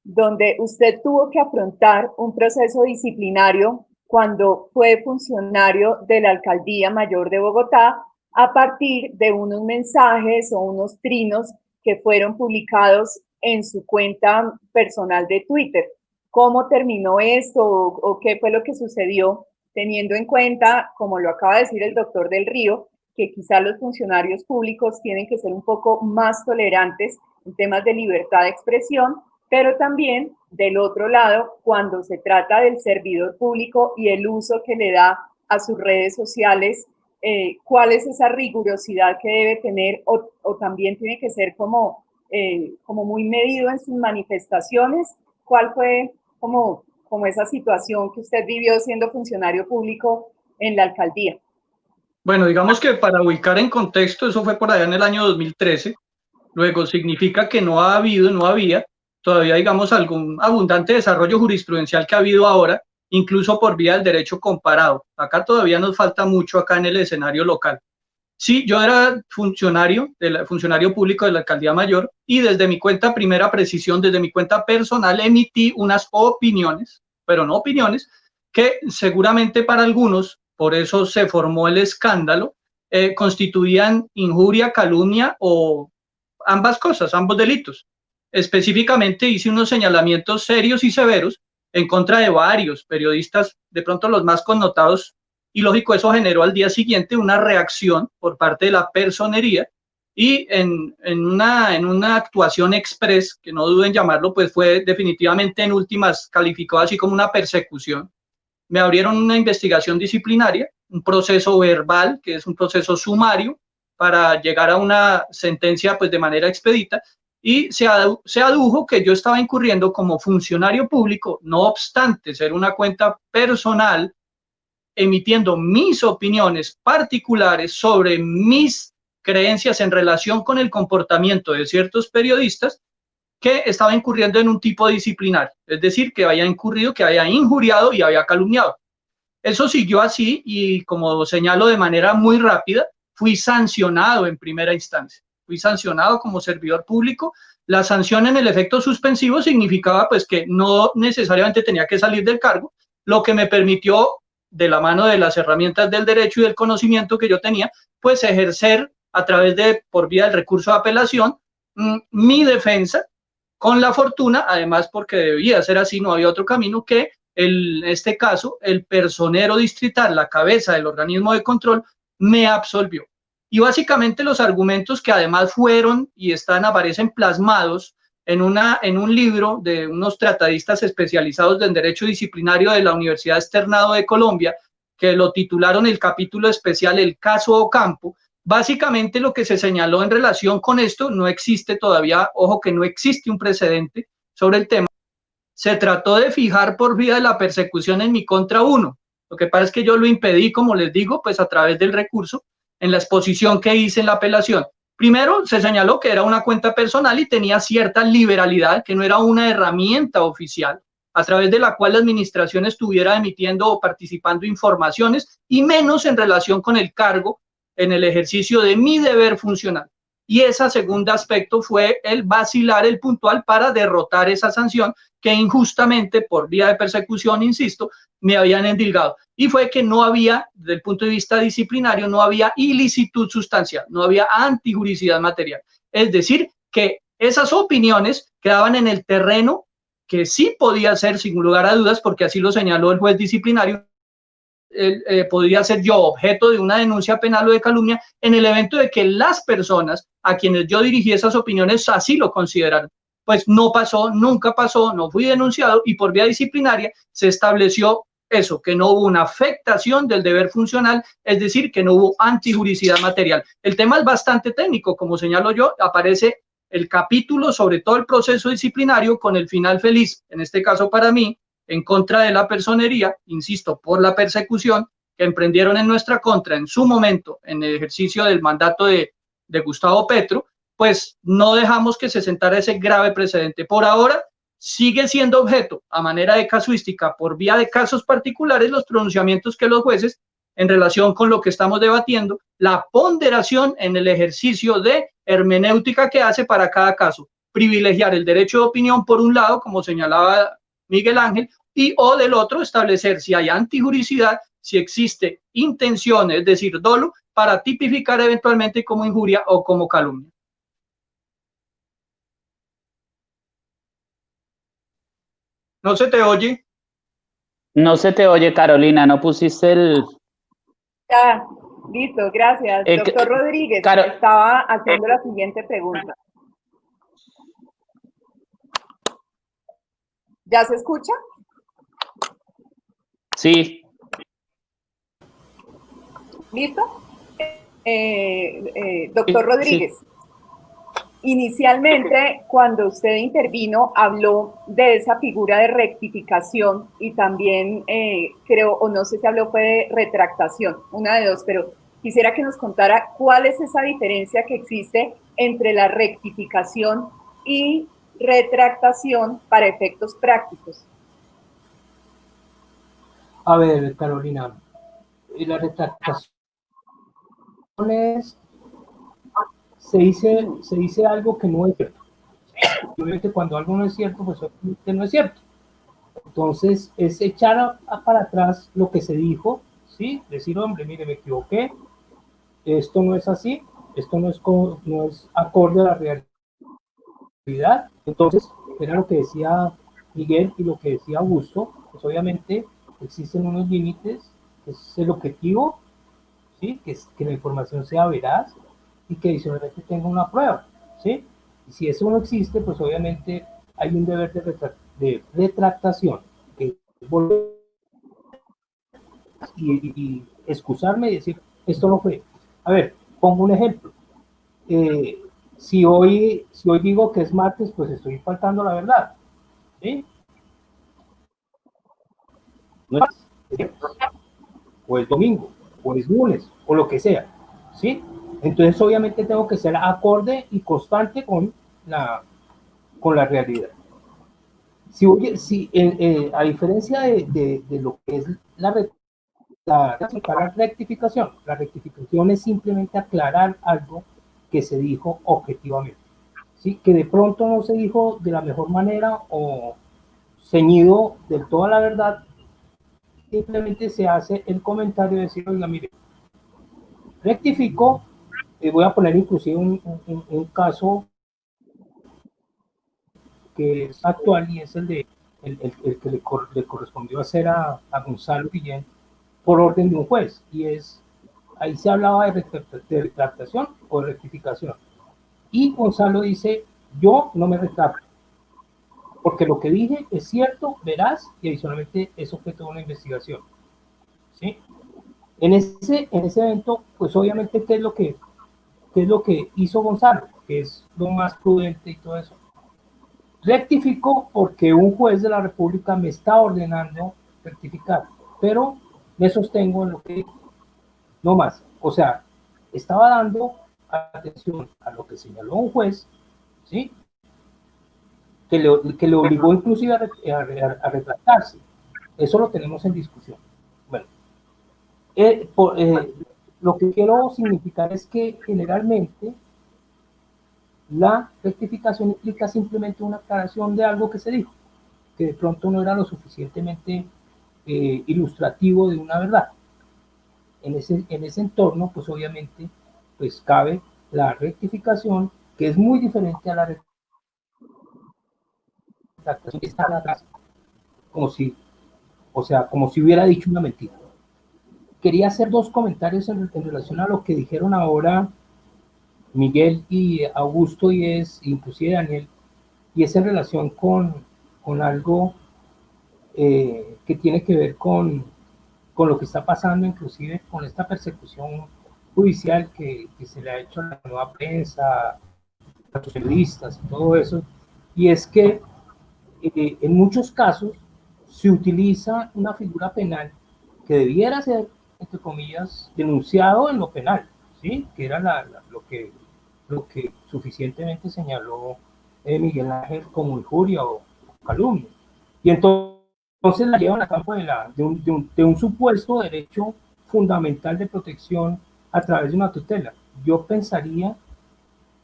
donde usted tuvo que afrontar un proceso disciplinario cuando fue funcionario de la Alcaldía Mayor de Bogotá a partir de unos mensajes o unos trinos que fueron publicados en su cuenta personal de Twitter. ¿Cómo terminó esto o qué fue lo que sucedió, teniendo en cuenta, como lo acaba de decir el doctor Del Río, que quizá los funcionarios públicos tienen que ser un poco más tolerantes en temas de libertad de expresión, pero también del otro lado, cuando se trata del servidor público y el uso que le da a sus redes sociales, cuál es esa rigurosidad que debe tener o también tiene que ser como muy medido en sus manifestaciones? ¿Cuál fue como esa situación que usted vivió siendo funcionario público en la alcaldía? Bueno, digamos que para ubicar en contexto, eso fue por allá en el año 2013. Luego significa que no había todavía, digamos, algún abundante desarrollo jurisprudencial que ha habido ahora, incluso por vía del derecho comparado. Acá todavía nos falta mucho acá en el escenario local. Sí, yo era funcionario público de la Alcaldía Mayor y desde mi cuenta primera precisión, desde mi cuenta personal, emití unas opiniones, pero no opiniones, que seguramente para algunos, por eso se formó el escándalo, constituían injuria, calumnia o ambas cosas, ambos delitos. Específicamente hice unos señalamientos serios y severos en contra de varios periodistas, de pronto los más connotados, y lógico, eso generó al día siguiente una reacción por parte de la personería y en una actuación express, que no duden llamarlo, pues fue definitivamente en últimas calificado así como una persecución. Me abrieron una investigación disciplinaria, un proceso verbal, que es un proceso sumario, para llegar a una sentencia pues de manera expedita, y se adujo que yo estaba incurriendo como funcionario público, no obstante ser una cuenta personal, emitiendo mis opiniones particulares sobre mis creencias en relación con el comportamiento de ciertos periodistas, que estaba incurriendo en un tipo disciplinario, es decir, que había incurrido, que había injuriado y había calumniado. Eso siguió así y, como señalo de manera muy rápida, fui sancionado en primera instancia. Fui sancionado como servidor público. La sanción en el efecto suspensivo significaba pues que no necesariamente tenía que salir del cargo, lo que me permitió, de la mano de las herramientas del derecho y del conocimiento que yo tenía, pues ejercer a través de, por vía del recurso de apelación, mi defensa, con la fortuna, además porque debía ser así, no había otro camino, que en este caso el personero distrital, la cabeza del organismo de control, me absolvió. Y básicamente los argumentos, que además fueron y aparecen plasmados en un libro de unos tratadistas especializados en derecho disciplinario de la Universidad Externado de Colombia, que lo titularon el capítulo especial El caso Ocampo. Básicamente lo que se señaló en relación con esto, no existe todavía, ojo que no existe un precedente sobre el tema, se trató de fijar por vía de la persecución en mi contra uno. Lo que pasa es que yo lo impedí, como les digo, pues a través del recurso, en la exposición que hice en la apelación. Primero, se señaló que era una cuenta personal y tenía cierta liberalidad, que no era una herramienta oficial a través de la cual la administración estuviera emitiendo o participando informaciones, y menos en relación con el cargo en el ejercicio de mi deber funcional. Y ese segundo aspecto fue el vacilar, el puntual, para derrotar esa sanción que injustamente, por vía de persecución, insisto, me habían endilgado. Y fue que no había, desde el punto de vista disciplinario, no había ilicitud sustancial, no había antijuricidad material. Es decir, que esas opiniones quedaban en el terreno que sí podía ser, sin lugar a dudas, porque así lo señaló el juez disciplinario, podría ser yo objeto de una denuncia penal o de calumnia en el evento de que las personas a quienes yo dirigí esas opiniones así lo consideraran. Pues no pasó, nunca pasó, no fui denunciado, y por vía disciplinaria se estableció eso, que no hubo una afectación del deber funcional, es decir, que no hubo antijuricidad material. El tema es bastante técnico, como señalo yo, aparece el capítulo sobre todo el proceso disciplinario con el final feliz, en este caso para mí, en contra de la personería, insisto, por la persecución que emprendieron en nuestra contra en su momento, en el ejercicio del mandato de Gustavo Petro, pues no dejamos que se sentara ese grave precedente. Por ahora sigue siendo objeto, a manera de casuística, por vía de casos particulares, los pronunciamientos que los jueces, en relación con lo que estamos debatiendo, la ponderación en el ejercicio de hermenéutica que hace para cada caso, privilegiar el derecho de opinión por un lado, como señalaba Miguel Ángel, y o del otro establecer si hay antijuricidad, si existe intención, es decir, dolo, para tipificar eventualmente como injuria o como calumnia. ¿No se te oye? No se te oye, Carolina, no pusiste el... Ya, listo, gracias. Doctor Rodríguez, estaba haciendo la siguiente pregunta. ¿Ya se escucha? Sí. ¿Listo? Doctor Rodríguez, sí. Inicialmente, cuando usted intervino, habló de esa figura de rectificación y también creo, o no sé si habló fue de retractación, una de dos, pero quisiera que nos contara cuál es esa diferencia que existe entre la rectificación y retractación para efectos prácticos. A ver, Carolina, la retractación es, se dice algo que no es cierto. Obviamente cuando algo no es cierto, pues obviamente no es cierto. Entonces es echar para atrás lo que se dijo, ¿sí? Decir, hombre, mire, me equivoqué, esto no es así, esto no es acorde a la realidad. Entonces, era lo que decía Miguel y lo que decía Augusto, pues obviamente existen unos límites, que es el objetivo, ¿sí? Que la información sea veraz y que adicionalmente tenga una prueba, ¿sí? Y si eso no existe, pues obviamente hay un deber de retractación, que es volver y excusarme y decir, esto no fue. A ver, pongo un ejemplo. Si hoy digo que es martes, pues estoy faltando la verdad, ¿sí? No es martes, o es domingo, o es lunes, o lo que sea, ¿sí? Entonces obviamente tengo que ser acorde y constante con la realidad. A diferencia de lo que es la rectificación es simplemente aclarar algo que se dijo objetivamente, ¿sí? Que de pronto no se dijo de la mejor manera o ceñido del todo a la verdad, simplemente se hace el comentario de decir, oiga, mire, rectifico, voy a poner inclusive un caso que es actual y es el que le correspondió hacer a Gonzalo Guillén por orden de un juez, y ahí se hablaba de retractación o rectificación, y Gonzalo dice, yo no me retracto, porque lo que dije es cierto, veraz, y adicionalmente eso fue toda una investigación, ¿sí? En ese evento, pues obviamente, ¿qué es lo que hizo Gonzalo? Que es lo más prudente y todo eso. Rectificó porque un juez de la República me está ordenando rectificar, pero me sostengo en lo que no más. O sea, estaba dando atención a lo que señaló un juez, ¿sí? Que le obligó inclusive a retractarse. Eso lo tenemos en discusión. Bueno, lo que quiero significar es que generalmente la rectificación implica simplemente una aclaración de algo que se dijo, que de pronto no era lo suficientemente ilustrativo de una verdad. En ese entorno, pues obviamente, pues cabe la rectificación, que es muy diferente a la rectificación que está atrás, como si hubiera dicho una mentira. Quería hacer dos comentarios en relación a lo que dijeron ahora Miguel y Augusto, y inclusive Daniel, y es en relación con algo que tiene que ver con lo que está pasando, inclusive con esta persecución judicial que se le ha hecho a la nueva prensa, a los periodistas y todo eso, y es que en muchos casos se utiliza una figura penal que debiera ser, entre comillas, denunciado en lo penal, ¿sí? Que era lo que suficientemente señaló Miguel Ángel como injuria o calumnia. Y entonces la llevan a campo de un supuesto derecho fundamental de protección a través de una tutela. Yo pensaría,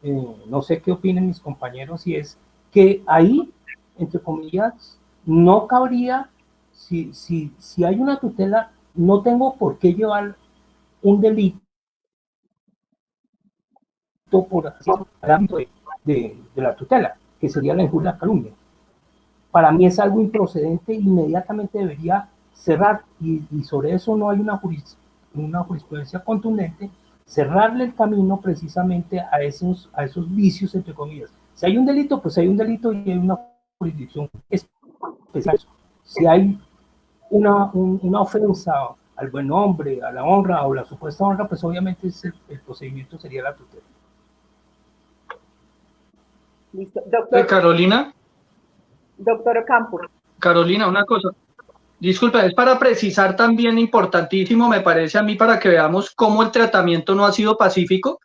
no sé qué opinen mis compañeros, y es que ahí, entre comillas, no cabría, si hay una tutela, no tengo por qué llevar un delito por el ámbito de la tutela, que sería la injuria, la calumnia. Para mí es algo improcedente, inmediatamente debería cerrar, y sobre eso no hay una jurisprudencia contundente, cerrarle el camino precisamente a esos vicios, entre comillas. Si hay un delito, pues hay un delito y hay una jurisdicción especial. Si hay una ofensa al buen nombre, a la honra o la supuesta honra, pues obviamente el procedimiento sería la tutela. Listo. Doctor, Carolina. Doctor Ocampo. Carolina, una cosa. Disculpa, es para precisar también, importantísimo, me parece a mí, para que veamos cómo el tratamiento no ha sido pacífico,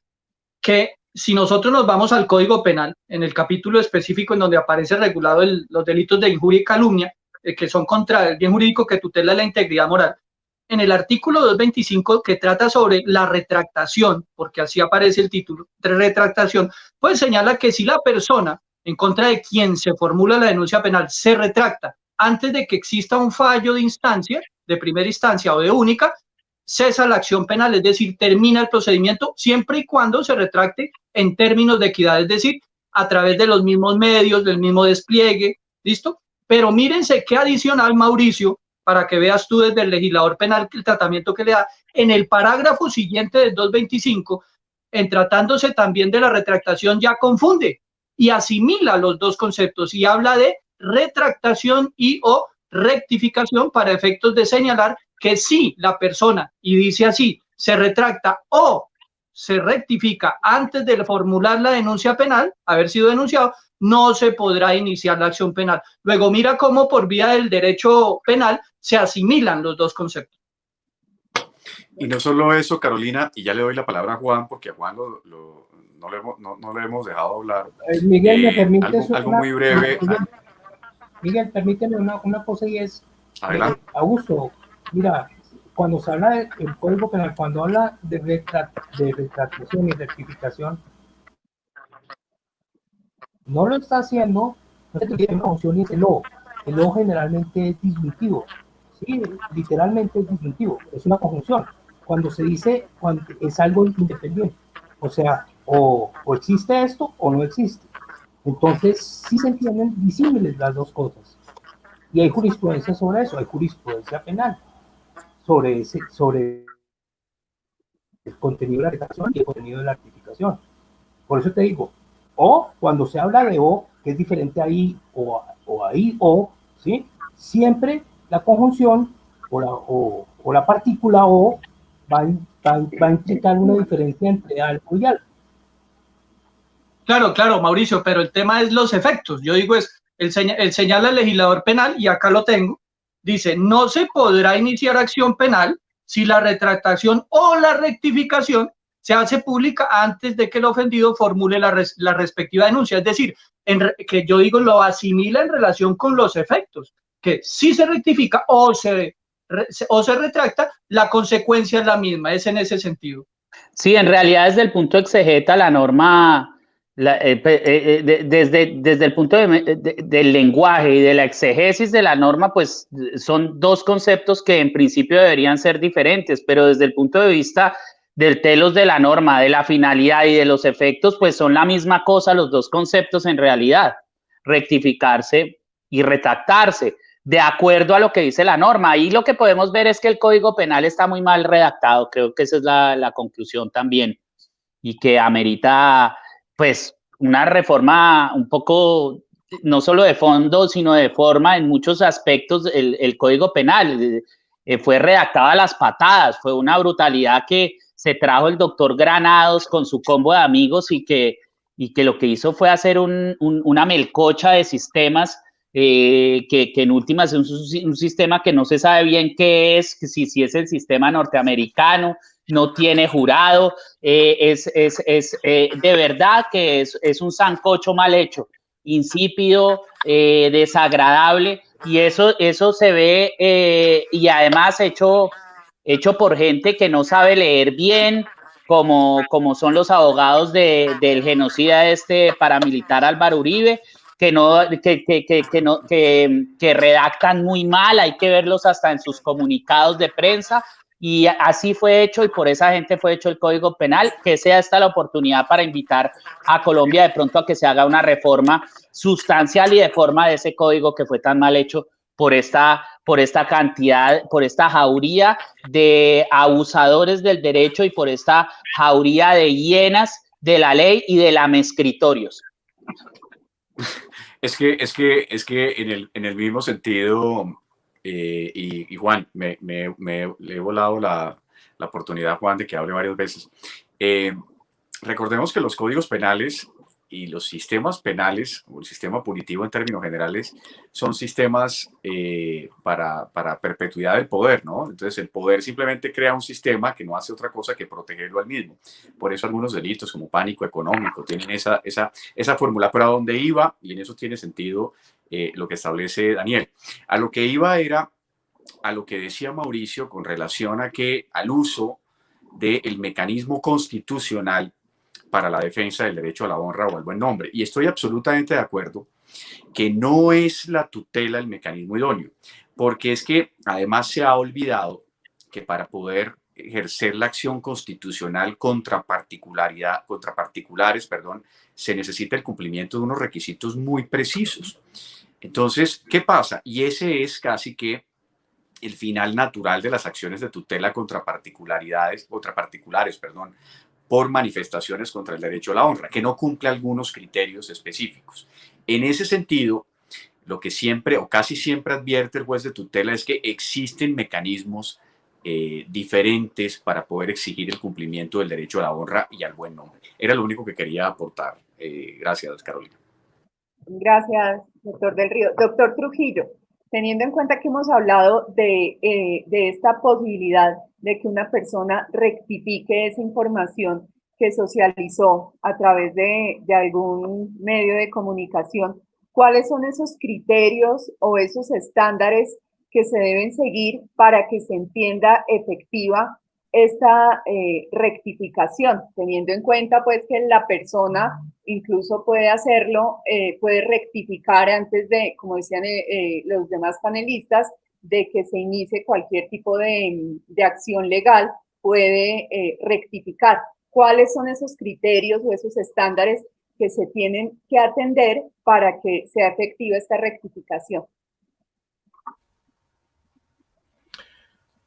que si nosotros nos vamos al Código Penal, en el capítulo específico en donde aparece regulado los delitos de injuria y calumnia, que son contra el bien jurídico que tutela la integridad moral. En el artículo 225, que trata sobre la retractación, porque así aparece el título, de retractación, pues señala que si la persona en contra de quien se formula la denuncia penal se retracta antes de que exista un fallo de instancia, de primera instancia o de única, cesa la acción penal, es decir, termina el procedimiento siempre y cuando se retracte en términos de equidad, es decir, a través de los mismos medios, del mismo despliegue, ¿listo? Pero mírense qué adicional, Mauricio, para que veas tú desde el legislador penal el tratamiento que le da, en el parágrafo siguiente del 225, en tratándose también de la retractación, ya confunde y asimila los dos conceptos y habla de retractación y o rectificación para efectos de señalar que si la persona, y dice así, se retracta o se rectifica antes de formular la denuncia penal, haber sido denunciado, no se podrá iniciar la acción penal. Luego mira cómo por vía del derecho penal se asimilan los dos conceptos. Y no solo eso, Carolina, y ya le doy la palabra a Juan, porque a Juan no le hemos dejado hablar. Miguel, ¿me permite algo muy breve. Miguel, permíteme una cosa y es, Augusto, mira, cuando se habla del Código Penal, cuando habla de retractación y rectificación, no lo está haciendo, no se tiene una función y es el O. El O generalmente es disyuntivo, ¿sí? Literalmente es disyuntivo, es una conjunción. Cuando se dice, cuando es algo independiente, o sea, o existe esto o no existe. Entonces, sí se entienden disímiles las dos cosas. Y hay jurisprudencia sobre eso, hay jurisprudencia penal sobre el contenido de la reclamación y el contenido de la rectificación. Por eso te digo, o cuando se habla de o, que es diferente ahí o ahí o, ¿sí? Siempre la conjunción o la partícula o va a implicar una diferencia entre algo y algo. Claro, Mauricio, pero el tema es los efectos. Yo digo el señala el legislador penal, y acá lo tengo, dice, no se podrá iniciar acción penal si la retractación o la rectificación se hace pública antes de que el ofendido formule la respectiva denuncia. Es decir, que yo digo lo asimila en relación con los efectos, que si se rectifica o se retracta, la consecuencia es la misma, es en ese sentido. Sí, en realidad desde el punto exegeta la norma, desde el punto del lenguaje y de la exegesis de la norma, pues son dos conceptos que en principio deberían ser diferentes, pero desde el punto de vista del telos de la norma, de la finalidad y de los efectos, pues son la misma cosa los dos conceptos en realidad, rectificarse y retractarse, de acuerdo a lo que dice la norma. Ahí lo que podemos ver es que el Código Penal está muy mal redactado, creo que esa es la conclusión también, y que amerita pues una reforma un poco, no solo de fondo, sino de forma en muchos aspectos. El Código Penal fue redactado a las patadas, fue una brutalidad que se trajo el doctor Granados con su combo de amigos y que lo que hizo fue hacer una melcocha de sistemas que en últimas es un sistema que no se sabe bien qué es, si es el sistema norteamericano, no tiene jurado, de verdad que es un sancocho mal hecho, insípido, desagradable, y eso se ve, y además hecho por gente que no sabe leer bien, como son los abogados del genocida paramilitar Álvaro Uribe, que redactan muy mal, hay que verlos hasta en sus comunicados de prensa, y así fue hecho, y por esa gente fue hecho el Código Penal. Que sea esta la oportunidad para invitar a Colombia de pronto a que se haga una reforma sustancial y de forma de ese código que fue tan mal hecho por esta cantidad, por esta jauría de abusadores del derecho y por esta jauría de hienas de la ley y de lamescritorios. Es que en el mismo sentido, y Juan, le he volado la oportunidad, Juan, de que hable varias veces. Recordemos que los códigos penales y los sistemas penales, o el sistema punitivo en términos generales, son sistemas para perpetuidad del poder, ¿no? Entonces el poder simplemente crea un sistema que no hace otra cosa que protegerlo al mismo. Por eso algunos delitos como pánico económico tienen esa fórmula. Pero a dónde iba, y en eso tiene sentido lo que establece Daniel, a lo que iba era a lo que decía Mauricio con relación al uso del mecanismo constitucional para la defensa del derecho a la honra o al buen nombre. Y estoy absolutamente de acuerdo que no es la tutela el mecanismo idóneo, porque es que además se ha olvidado que para poder ejercer la acción constitucional contra particulares, se necesita el cumplimiento de unos requisitos muy precisos. Entonces, ¿qué pasa? Y ese es casi que el final natural de las acciones de tutela contra particulares, por manifestaciones contra el derecho a la honra, que no cumple algunos criterios específicos. En ese sentido, lo que siempre o casi siempre advierte el juez de tutela es que existen mecanismos diferentes para poder exigir el cumplimiento del derecho a la honra y al buen nombre. Era lo único que quería aportar. Gracias, Carolina. Gracias, doctor del Río. Doctor Trujillo, teniendo en cuenta que hemos hablado de esta posibilidad de que una persona rectifique esa información que socializó a través de algún medio de comunicación, ¿cuáles son esos criterios o esos estándares que se deben seguir para que se entienda efectiva esta rectificación, teniendo en cuenta pues que la persona incluso puede hacerlo, puede rectificar antes de, como decían los demás panelistas, de que se inicie cualquier tipo de acción legal, puede rectificar. ¿Cuáles son esos criterios o esos estándares que se tienen que atender para que sea efectiva esta rectificación?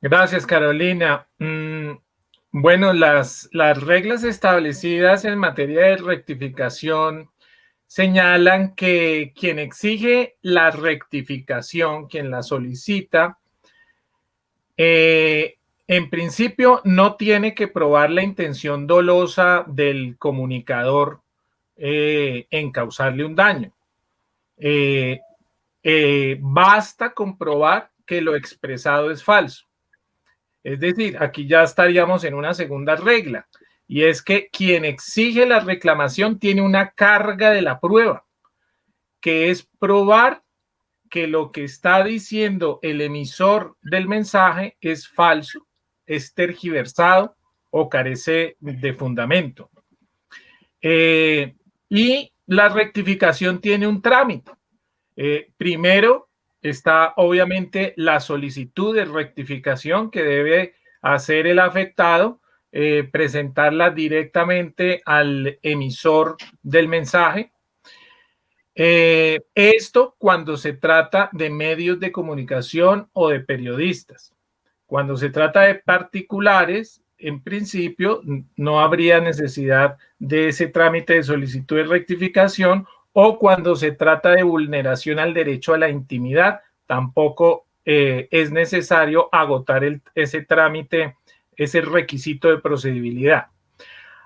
Gracias, Carolina. Bueno, las reglas establecidas en materia de rectificación señalan que quien exige la rectificación, quien la solicita, en principio no tiene que probar la intención dolosa del comunicador en causarle un daño. Basta comprobar que lo expresado es falso. Es decir, aquí ya estaríamos en una segunda regla, y es que quien exige la reclamación tiene una carga de la prueba, que es probar que lo que está diciendo el emisor del mensaje es falso, es tergiversado o carece de fundamento. Y la rectificación tiene un trámite. Primero está obviamente la solicitud de rectificación que debe hacer el afectado, presentarla directamente al emisor del mensaje. Esto cuando se trata de medios de comunicación o de periodistas. Cuando se trata de particulares, en principio no habría necesidad de ese trámite de solicitud de rectificación, o cuando se trata de vulneración al derecho a la intimidad, tampoco es necesario agotar ese trámite, ese requisito de procedibilidad.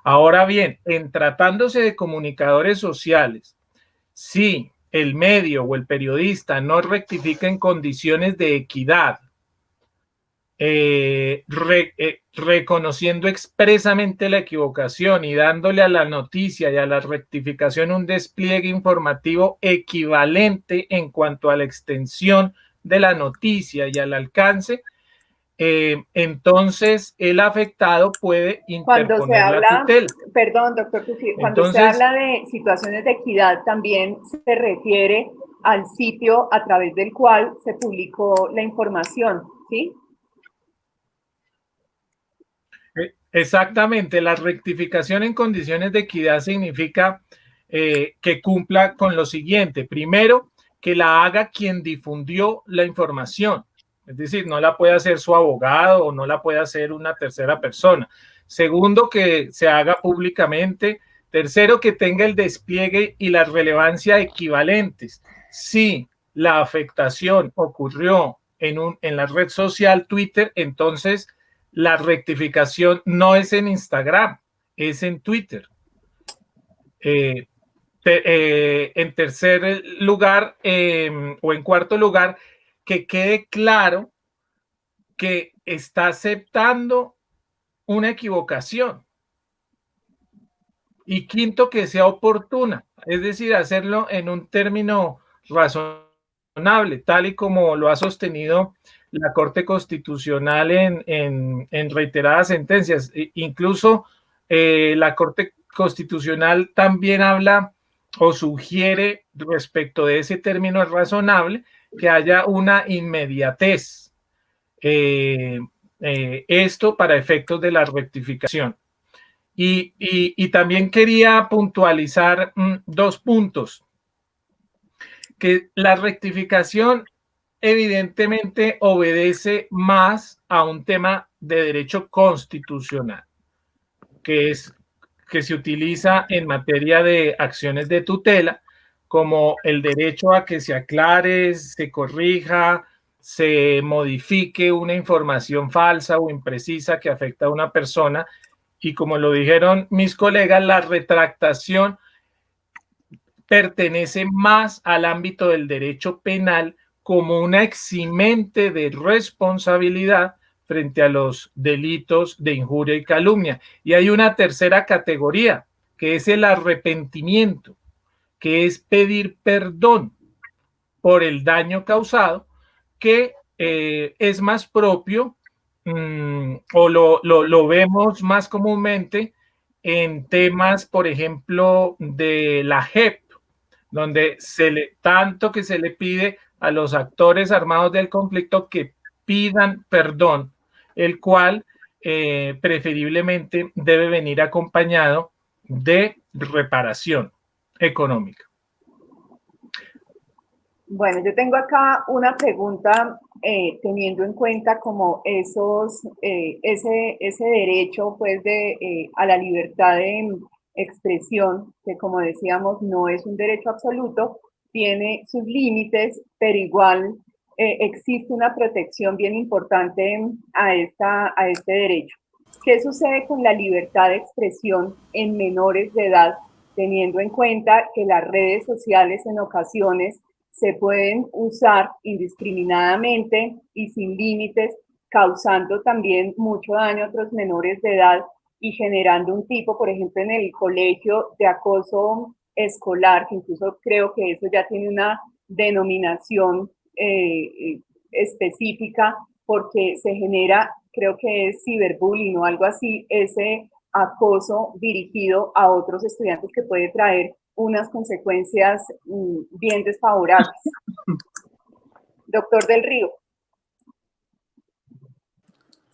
Ahora bien, en tratándose de comunicadores sociales, si el medio o el periodista no rectifica en condiciones de equidad, reconociendo expresamente la equivocación y dándole a la noticia y a la rectificación un despliegue informativo equivalente en cuanto a la extensión de la noticia y al alcance, entonces el afectado puede interponer la tutela. Perdón, doctor, cuando se habla de situaciones de equidad, también se refiere al sitio a través del cual se publicó la información, ¿sí? Exactamente, la rectificación en condiciones de equidad significa que cumpla con lo siguiente. Primero, que la haga quien difundió la información. Es decir, no la puede hacer su abogado o no la puede hacer una tercera persona. Segundo, que se haga públicamente. Tercero, que tenga el despliegue y la relevancia equivalentes. Si la afectación ocurrió en la red social Twitter, entonces la rectificación no es en Instagram, es en Twitter. En tercer lugar, o en cuarto lugar, que quede claro que está aceptando una equivocación. Y quinto, que sea oportuna, es decir, hacerlo en un término razonable, tal y como lo ha sostenido la Corte Constitucional en reiteradas sentencias. Incluso la Corte Constitucional también habla o sugiere respecto de ese término razonable que haya una inmediatez. Esto para efectos de la rectificación. Y también quería puntualizar dos puntos. Que la rectificación evidentemente obedece más a un tema de derecho constitucional, que se utiliza en materia de acciones de tutela, como el derecho a que se aclare, se corrija, se modifique una información falsa o imprecisa que afecta a una persona. Y como lo dijeron mis colegas, la retractación pertenece más al ámbito del derecho penal como una eximente de responsabilidad frente a los delitos de injuria y calumnia. Y hay una tercera categoría, que es el arrepentimiento, que es pedir perdón por el daño causado, que es más propio o lo vemos más comúnmente en temas, por ejemplo, de la JEP, donde tanto que se le pide a los actores armados del conflicto que pidan perdón, el cual preferiblemente debe venir acompañado de reparación económica. Bueno, yo tengo acá una pregunta teniendo en cuenta como ese derecho pues a la libertad de expresión, que como decíamos no es un derecho absoluto, tiene sus límites, pero igual existe una protección bien importante a este derecho. ¿Qué sucede con la libertad de expresión en menores de edad, teniendo en cuenta que las redes sociales en ocasiones se pueden usar indiscriminadamente y sin límites, causando también mucho daño a otros menores de edad y generando un tipo, por ejemplo, en el colegio de acoso escolar, que incluso creo que eso ya tiene una denominación específica, porque se genera, creo que es ciberbullying o algo así, ese acoso dirigido a otros estudiantes que puede traer unas consecuencias bien desfavorables. Doctor del Río.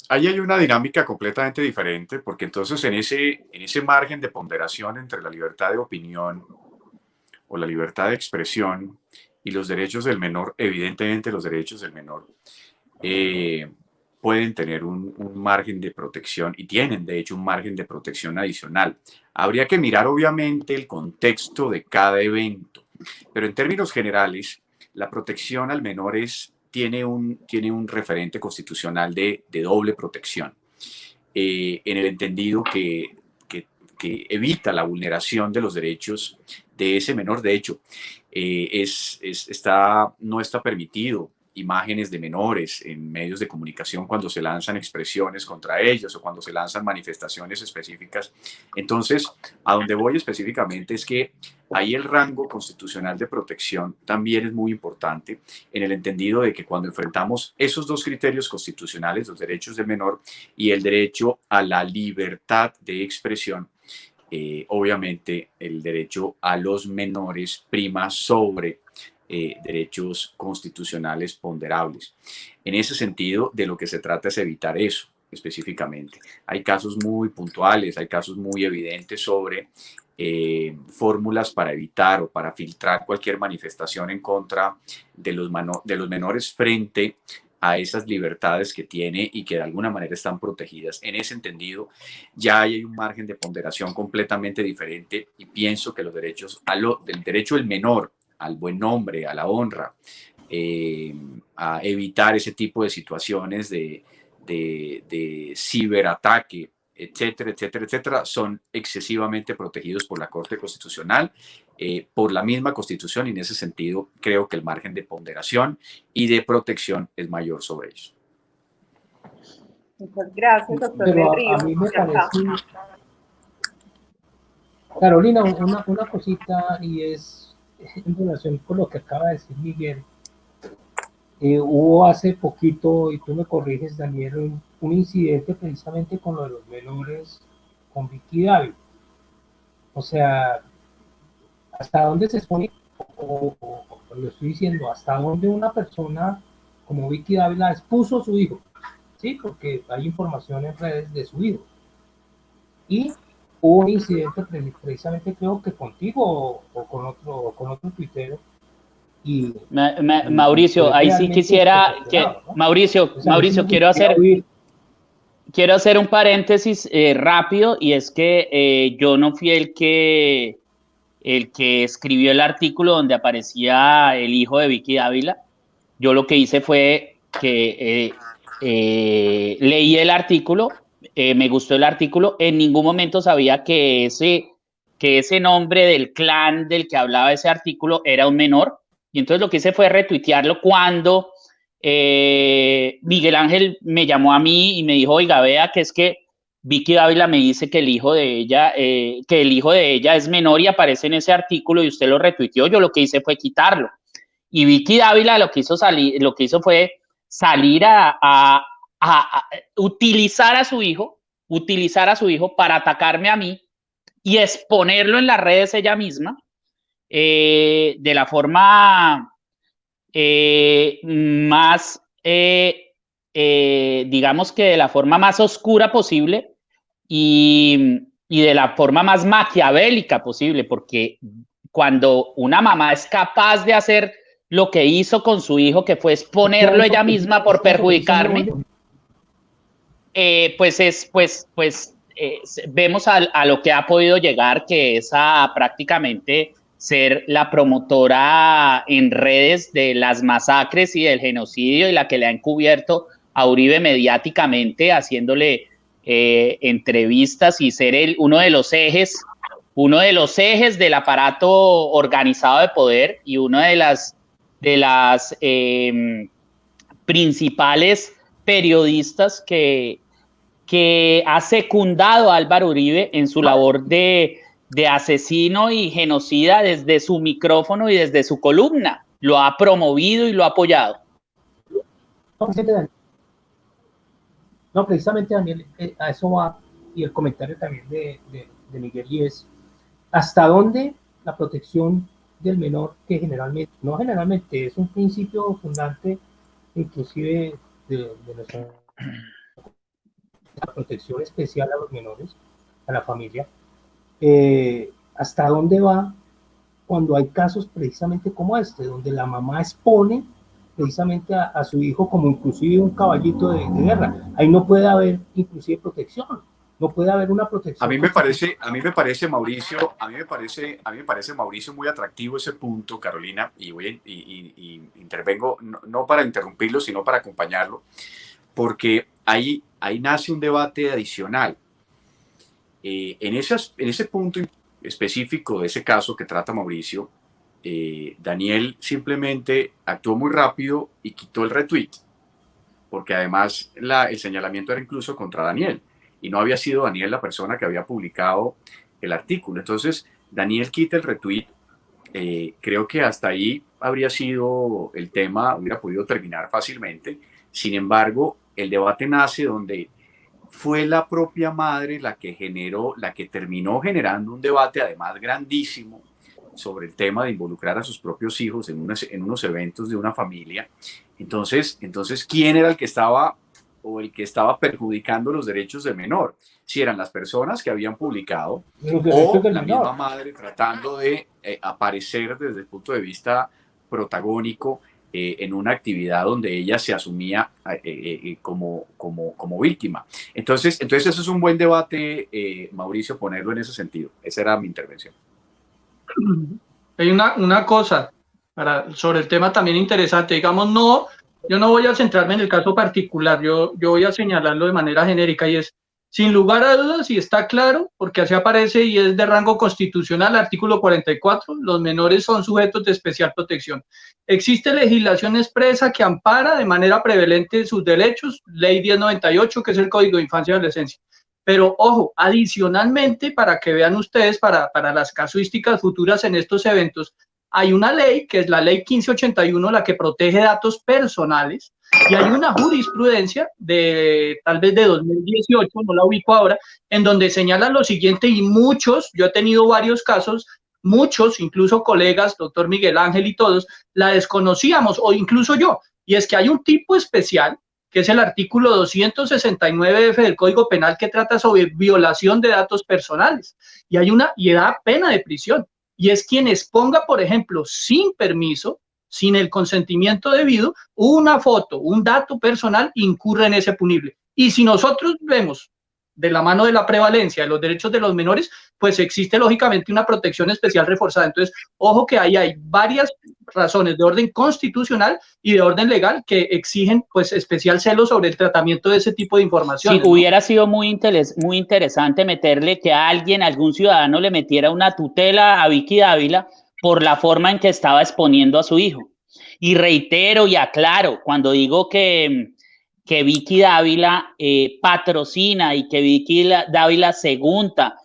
Ahí hay una dinámica completamente diferente, porque entonces en ese margen de ponderación entre la libertad de opinión o la libertad de expresión y los derechos del menor, evidentemente los derechos del menor pueden tener un margen de protección y tienen de hecho un margen de protección adicional. Habría que mirar obviamente el contexto de cada evento, pero en términos generales la protección al menor tiene un referente constitucional de doble protección, en el entendido que evita la vulneración de los derechos de ese menor. De hecho, no está permitido imágenes de menores en medios de comunicación cuando se lanzan expresiones contra ellos o cuando se lanzan manifestaciones específicas. Entonces, a donde voy específicamente es que ahí el rango constitucional de protección también es muy importante, en el entendido de que cuando enfrentamos esos dos criterios constitucionales, los derechos del menor y el derecho a la libertad de expresión, obviamente el derecho a los menores prima sobre derechos constitucionales ponderables. En ese sentido, de lo que se trata es evitar eso específicamente. Hay casos muy puntuales, hay casos muy evidentes sobre fórmulas para evitar o para filtrar cualquier manifestación en contra de los menores frente a esas libertades que tiene y que de alguna manera están protegidas. En ese entendido, ya hay un margen de ponderación completamente diferente y pienso que los derechos, del derecho del menor al buen nombre, a la honra, a evitar ese tipo de situaciones de ciberataque etcétera, etcétera, etcétera, son excesivamente protegidos por la Corte Constitucional, por la misma Constitución, y en ese sentido creo que el margen de ponderación y de protección es mayor sobre ellos. Muchas gracias, doctor Pero Del Río. a mí me parece, Carolina, una cosita, y es en relación con lo que acaba de decir Miguel. Hubo hace poquito, y tú me corriges, Daniel, un incidente precisamente con lo de los menores con Vicky Dávila. O sea, ¿hasta dónde se expone? O lo estoy diciendo, ¿hasta dónde una persona como Vicky Dávila expuso a su hijo? Sí, porque hay información en redes de su hijo. Y hubo un incidente precisamente, creo que contigo o con otro tuitero. Mauricio, ahí sí quisiera ¿no? Mauricio, quiero hacer un paréntesis rápido, y es que yo no fui el que escribió el artículo donde aparecía el hijo de Vicky Dávila. Yo lo que hice fue que leí el artículo, me gustó el artículo, en ningún momento sabía que ese nombre del clan del que hablaba ese artículo era un menor. Y entonces lo que hice fue retuitearlo cuando Miguel Ángel me llamó a mí y me dijo, oiga, vea que es que Vicky Dávila me dice que el hijo de ella es menor y aparece en ese artículo y usted lo retuiteó. Yo lo que hice fue quitarlo. Y Vicky Dávila lo que hizo fue salir a utilizar a su hijo para atacarme a mí y exponerlo en las redes ella misma. De la forma más, digamos que de la forma más oscura posible y de la forma más maquiavélica posible, porque cuando una mamá es capaz de hacer lo que hizo con su hijo, que fue exponerlo ella misma por perjudicarme, vemos a lo que ha podido llegar, que es a prácticamente ser la promotora en redes de las masacres y del genocidio, y la que le ha encubierto a Uribe mediáticamente, haciéndole entrevistas, y ser uno de los ejes del aparato organizado de poder, y una de las principales periodistas que ha secundado a Álvaro Uribe en su labor de asesino y genocida desde su micrófono y desde su columna. Lo ha promovido y lo ha apoyado. No, precisamente, Daniel, a eso va, y el comentario también de Miguel, y es hasta dónde la protección del menor, que generalmente es un principio fundante inclusive de nuestra protección especial a los menores, a la familia, hasta dónde va cuando hay casos precisamente como este, donde la mamá expone precisamente a su hijo como inclusive un caballito de guerra. Ahí no puede haber inclusive protección, no puede haber una protección. A mí me parece, Mauricio, muy atractivo ese punto, Carolina, y intervengo no para interrumpirlo, sino para acompañarlo, porque ahí nace un debate adicional. En ese punto específico de ese caso que trata Mauricio, Daniel simplemente actuó muy rápido y quitó el retweet, porque además el señalamiento era incluso contra Daniel, y no había sido Daniel la persona que había publicado el artículo. Entonces, Daniel quita el retweet. Creo que hasta ahí habría sido el tema, hubiera podido terminar fácilmente. Sin embargo, el debate nace donde fue la propia madre la que terminó generando un debate además grandísimo sobre el tema de involucrar a sus propios hijos en unos eventos de una familia. Entonces, ¿quién era el que estaba perjudicando los derechos del menor? Si eran las personas que habían publicado o la misma madre tratando de aparecer desde el punto de vista protagónico en una actividad donde ella se asumía como víctima. Entonces eso es un buen debate, Mauricio, ponerlo en ese sentido. Esa era mi intervención. Hay una cosa sobre el tema también interesante. Digamos, yo no voy a centrarme en el caso particular, yo voy a señalarlo de manera genérica, y es, Sin lugar a dudas, y está claro, porque así aparece y es de rango constitucional, artículo 44, los menores son sujetos de especial protección. Existe legislación expresa que ampara de manera prevalente sus derechos, ley 1098, que es el Código de Infancia y Adolescencia. Pero ojo, adicionalmente, para que vean ustedes, para las casuísticas futuras en estos eventos, hay una ley, que es la ley 1581, la que protege datos personales, y hay una jurisprudencia de tal vez de 2018, no la ubico ahora, en donde señala lo siguiente, y muchos, yo he tenido varios casos, muchos, incluso colegas, doctor Miguel Ángel y todos, la desconocíamos, o incluso yo, y es que hay un tipo especial, que es el artículo 269F del Código Penal, que trata sobre violación de datos personales, y da pena de prisión, y es quien exponga, por ejemplo, sin permiso, sin el consentimiento debido, una foto, un dato personal, incurre en ese punible. Y si nosotros vemos de la mano de la prevalencia de los derechos de los menores, pues existe lógicamente una protección especial reforzada. Entonces, ojo que ahí hay varias razones de orden constitucional y de orden legal que exigen pues especial celo sobre el tratamiento de ese tipo de información. Sí, hubiera sido muy interesante meterle que algún ciudadano le metiera una tutela a Vicky Dávila por la forma en que estaba exponiendo a su hijo. Y reitero y aclaro, cuando digo que Vicky Dávila patrocina y que Vicky Dávila secunda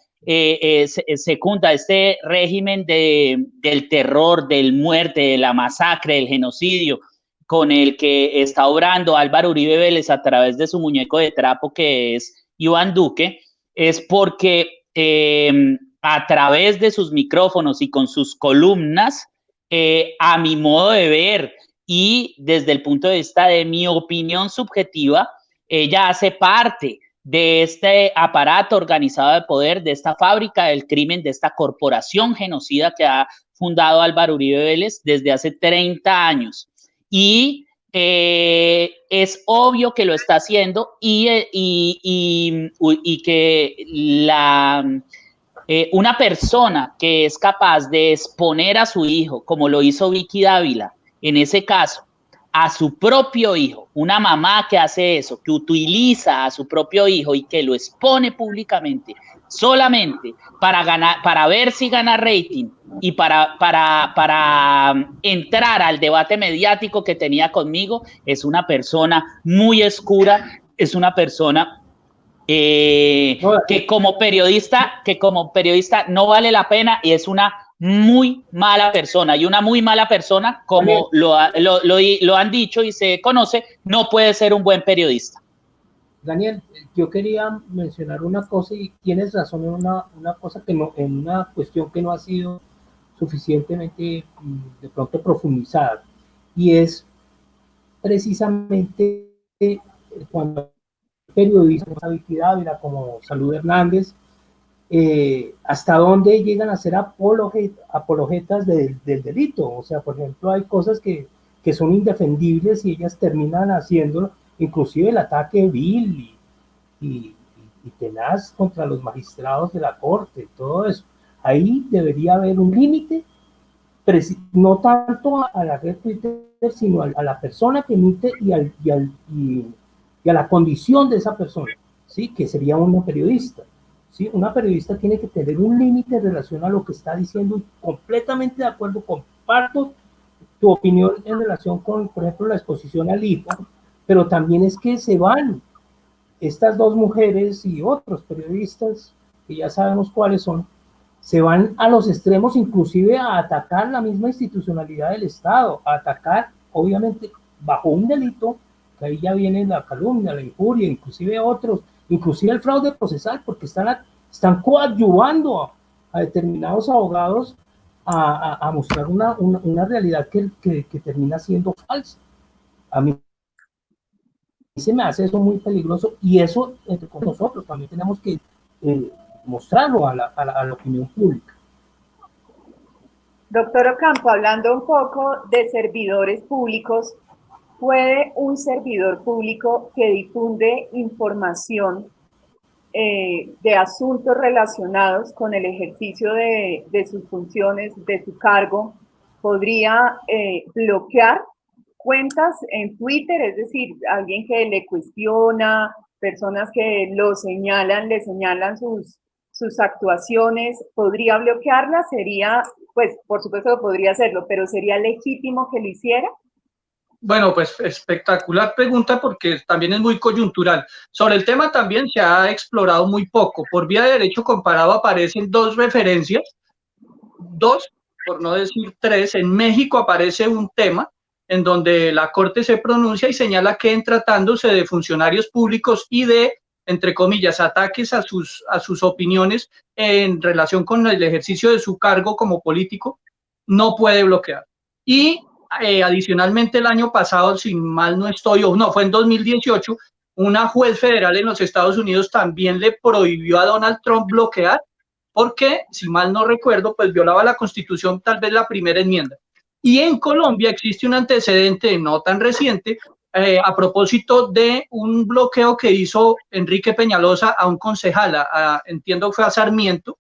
este régimen del terror, del muerte, de la masacre, del genocidio con el que está obrando Álvaro Uribe Vélez a través de su muñeco de trapo que es Iván Duque, es porque a través de sus micrófonos y con sus columnas, a mi modo de ver y desde el punto de vista de mi opinión subjetiva, ella hace parte de este aparato organizado de poder, de esta fábrica del crimen, de esta corporación genocida que ha fundado Álvaro Uribe Vélez desde hace 30 años. Y es obvio que lo está haciendo y que una persona que es capaz de exponer a su hijo, como lo hizo Vicky Dávila, en ese caso, a su propio hijo, una mamá que hace eso, que utiliza a su propio hijo y que lo expone públicamente, solamente para ver si gana rating y para entrar al debate mediático que tenía conmigo, es una persona muy oscura, es una persona que como periodista no vale la pena y es una muy mala persona, y una muy mala persona, como lo han dicho y se conoce, no puede ser un buen periodista. Daniel, yo quería mencionar una cosa, y tienes razón en una cosa que no, en una cuestión que no ha sido suficientemente de pronto profundizada, y es precisamente cuando periodistas como Vicky Dávila, como Salud Hernández, hasta dónde llegan a ser apologetas del delito. O sea, por ejemplo, hay cosas que son indefendibles y ellas terminan haciendo, inclusive el ataque vil y tenaz contra los magistrados de la corte, todo eso. Ahí debería haber un límite, no tanto a la red Twitter, sino a la persona que emite y a la condición de esa persona, ¿sí? Que sería una periodista. ¿Sí? Una periodista tiene que tener un límite en relación a lo que está diciendo, y completamente de acuerdo, comparto tu opinión en relación con, por ejemplo, la exposición al hijo, pero también es que se van estas dos mujeres y otros periodistas, que ya sabemos cuáles son, se van a los extremos, inclusive a atacar la misma institucionalidad del Estado, a atacar, obviamente, bajo un delito, que ahí ya viene la calumnia, la injuria, inclusive otros, inclusive el fraude procesal, porque están coadyuvando a determinados abogados a mostrar una realidad que termina siendo falsa. A mí se me hace eso muy peligroso, y eso entre nosotros también tenemos que mostrarlo a la opinión pública. Doctor Ocampo, hablando un poco de servidores públicos, ¿puede un servidor público que difunde información de asuntos relacionados con el ejercicio de sus funciones, de su cargo, podría bloquear cuentas en Twitter? Es decir, alguien que le cuestiona personas que lo señalan, le señalan sus actuaciones, ¿podría bloquearlas? Sería, pues, por supuesto que podría hacerlo, pero ¿sería legítimo que lo hiciera? Bueno, pues espectacular pregunta porque también es muy coyuntural. Sobre el tema también se ha explorado muy poco. Por vía de derecho comparado aparecen dos referencias, dos, por no decir tres. En México aparece un tema en donde la Corte se pronuncia y señala que en tratándose de funcionarios públicos y de, entre comillas, ataques a sus opiniones en relación con el ejercicio de su cargo como político, no puede bloquear. Y adicionalmente el año pasado, si mal no estoy, o no, fue en 2018, una juez federal en los Estados Unidos también le prohibió a Donald Trump bloquear porque, si mal no recuerdo, pues violaba la Constitución, tal vez la primera enmienda. Y en Colombia existe un antecedente no tan reciente a propósito de un bloqueo que hizo Enrique Peñalosa a un concejal, entiendo que fue a Sarmiento,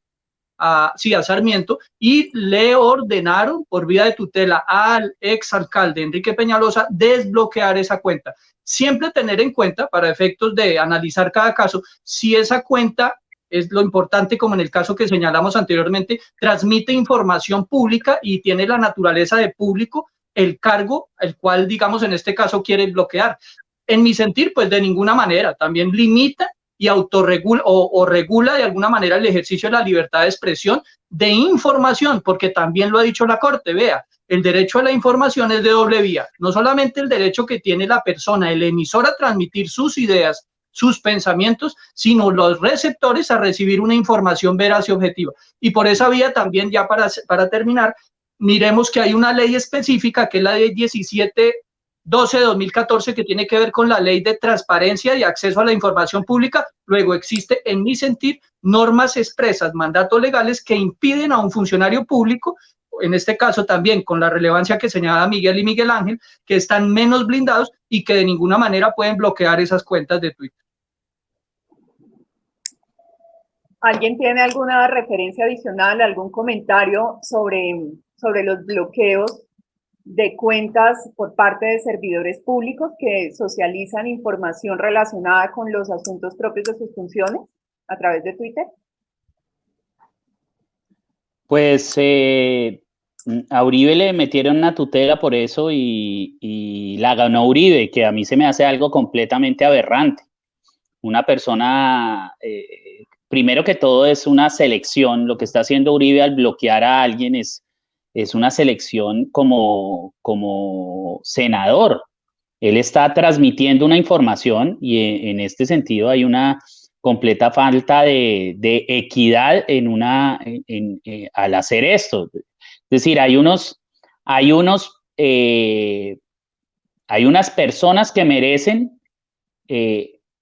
a Sarmiento, y le ordenaron por vía de tutela al exalcalde Enrique Peñalosa desbloquear esa cuenta. Siempre tener en cuenta, para efectos de analizar cada caso, si esa cuenta es lo importante, como en el caso que señalamos anteriormente, transmite información pública y tiene la naturaleza de público el cargo, el cual, digamos, en este caso quiere bloquear. En mi sentir, pues de ninguna manera, también limita y autorregula o regula de alguna manera el ejercicio de la libertad de expresión de información, porque también lo ha dicho la Corte, vea, el derecho a la información es de doble vía, no solamente el derecho que tiene la persona, el emisor a transmitir sus ideas, sus pensamientos, sino los receptores a recibir una información veraz y objetiva. Y por esa vía también, ya para terminar, miremos que hay una ley específica, que es la ley 1712 de 2014, que tiene que ver con la ley de transparencia y acceso a la información pública. Luego existe, en mi sentir, normas expresas, mandatos legales que impiden a un funcionario público, en este caso también con la relevancia que señalaba Miguel y Miguel Ángel, que están menos blindados y que de ninguna manera pueden bloquear esas cuentas de Twitter. ¿Alguien tiene alguna referencia adicional, algún comentario sobre los bloqueos de cuentas por parte de servidores públicos que socializan información relacionada con los asuntos propios de sus funciones a través de Twitter? Pues a Uribe le metieron una tutela por eso y la ganó Uribe, que a mí se me hace algo completamente aberrante. Una persona, primero que todo es una selección, lo que está haciendo Uribe al bloquear a alguien es una selección como senador. Él está transmitiendo una información y en este sentido hay una completa falta de equidad al hacer esto. Es decir, hay unas personas que merecen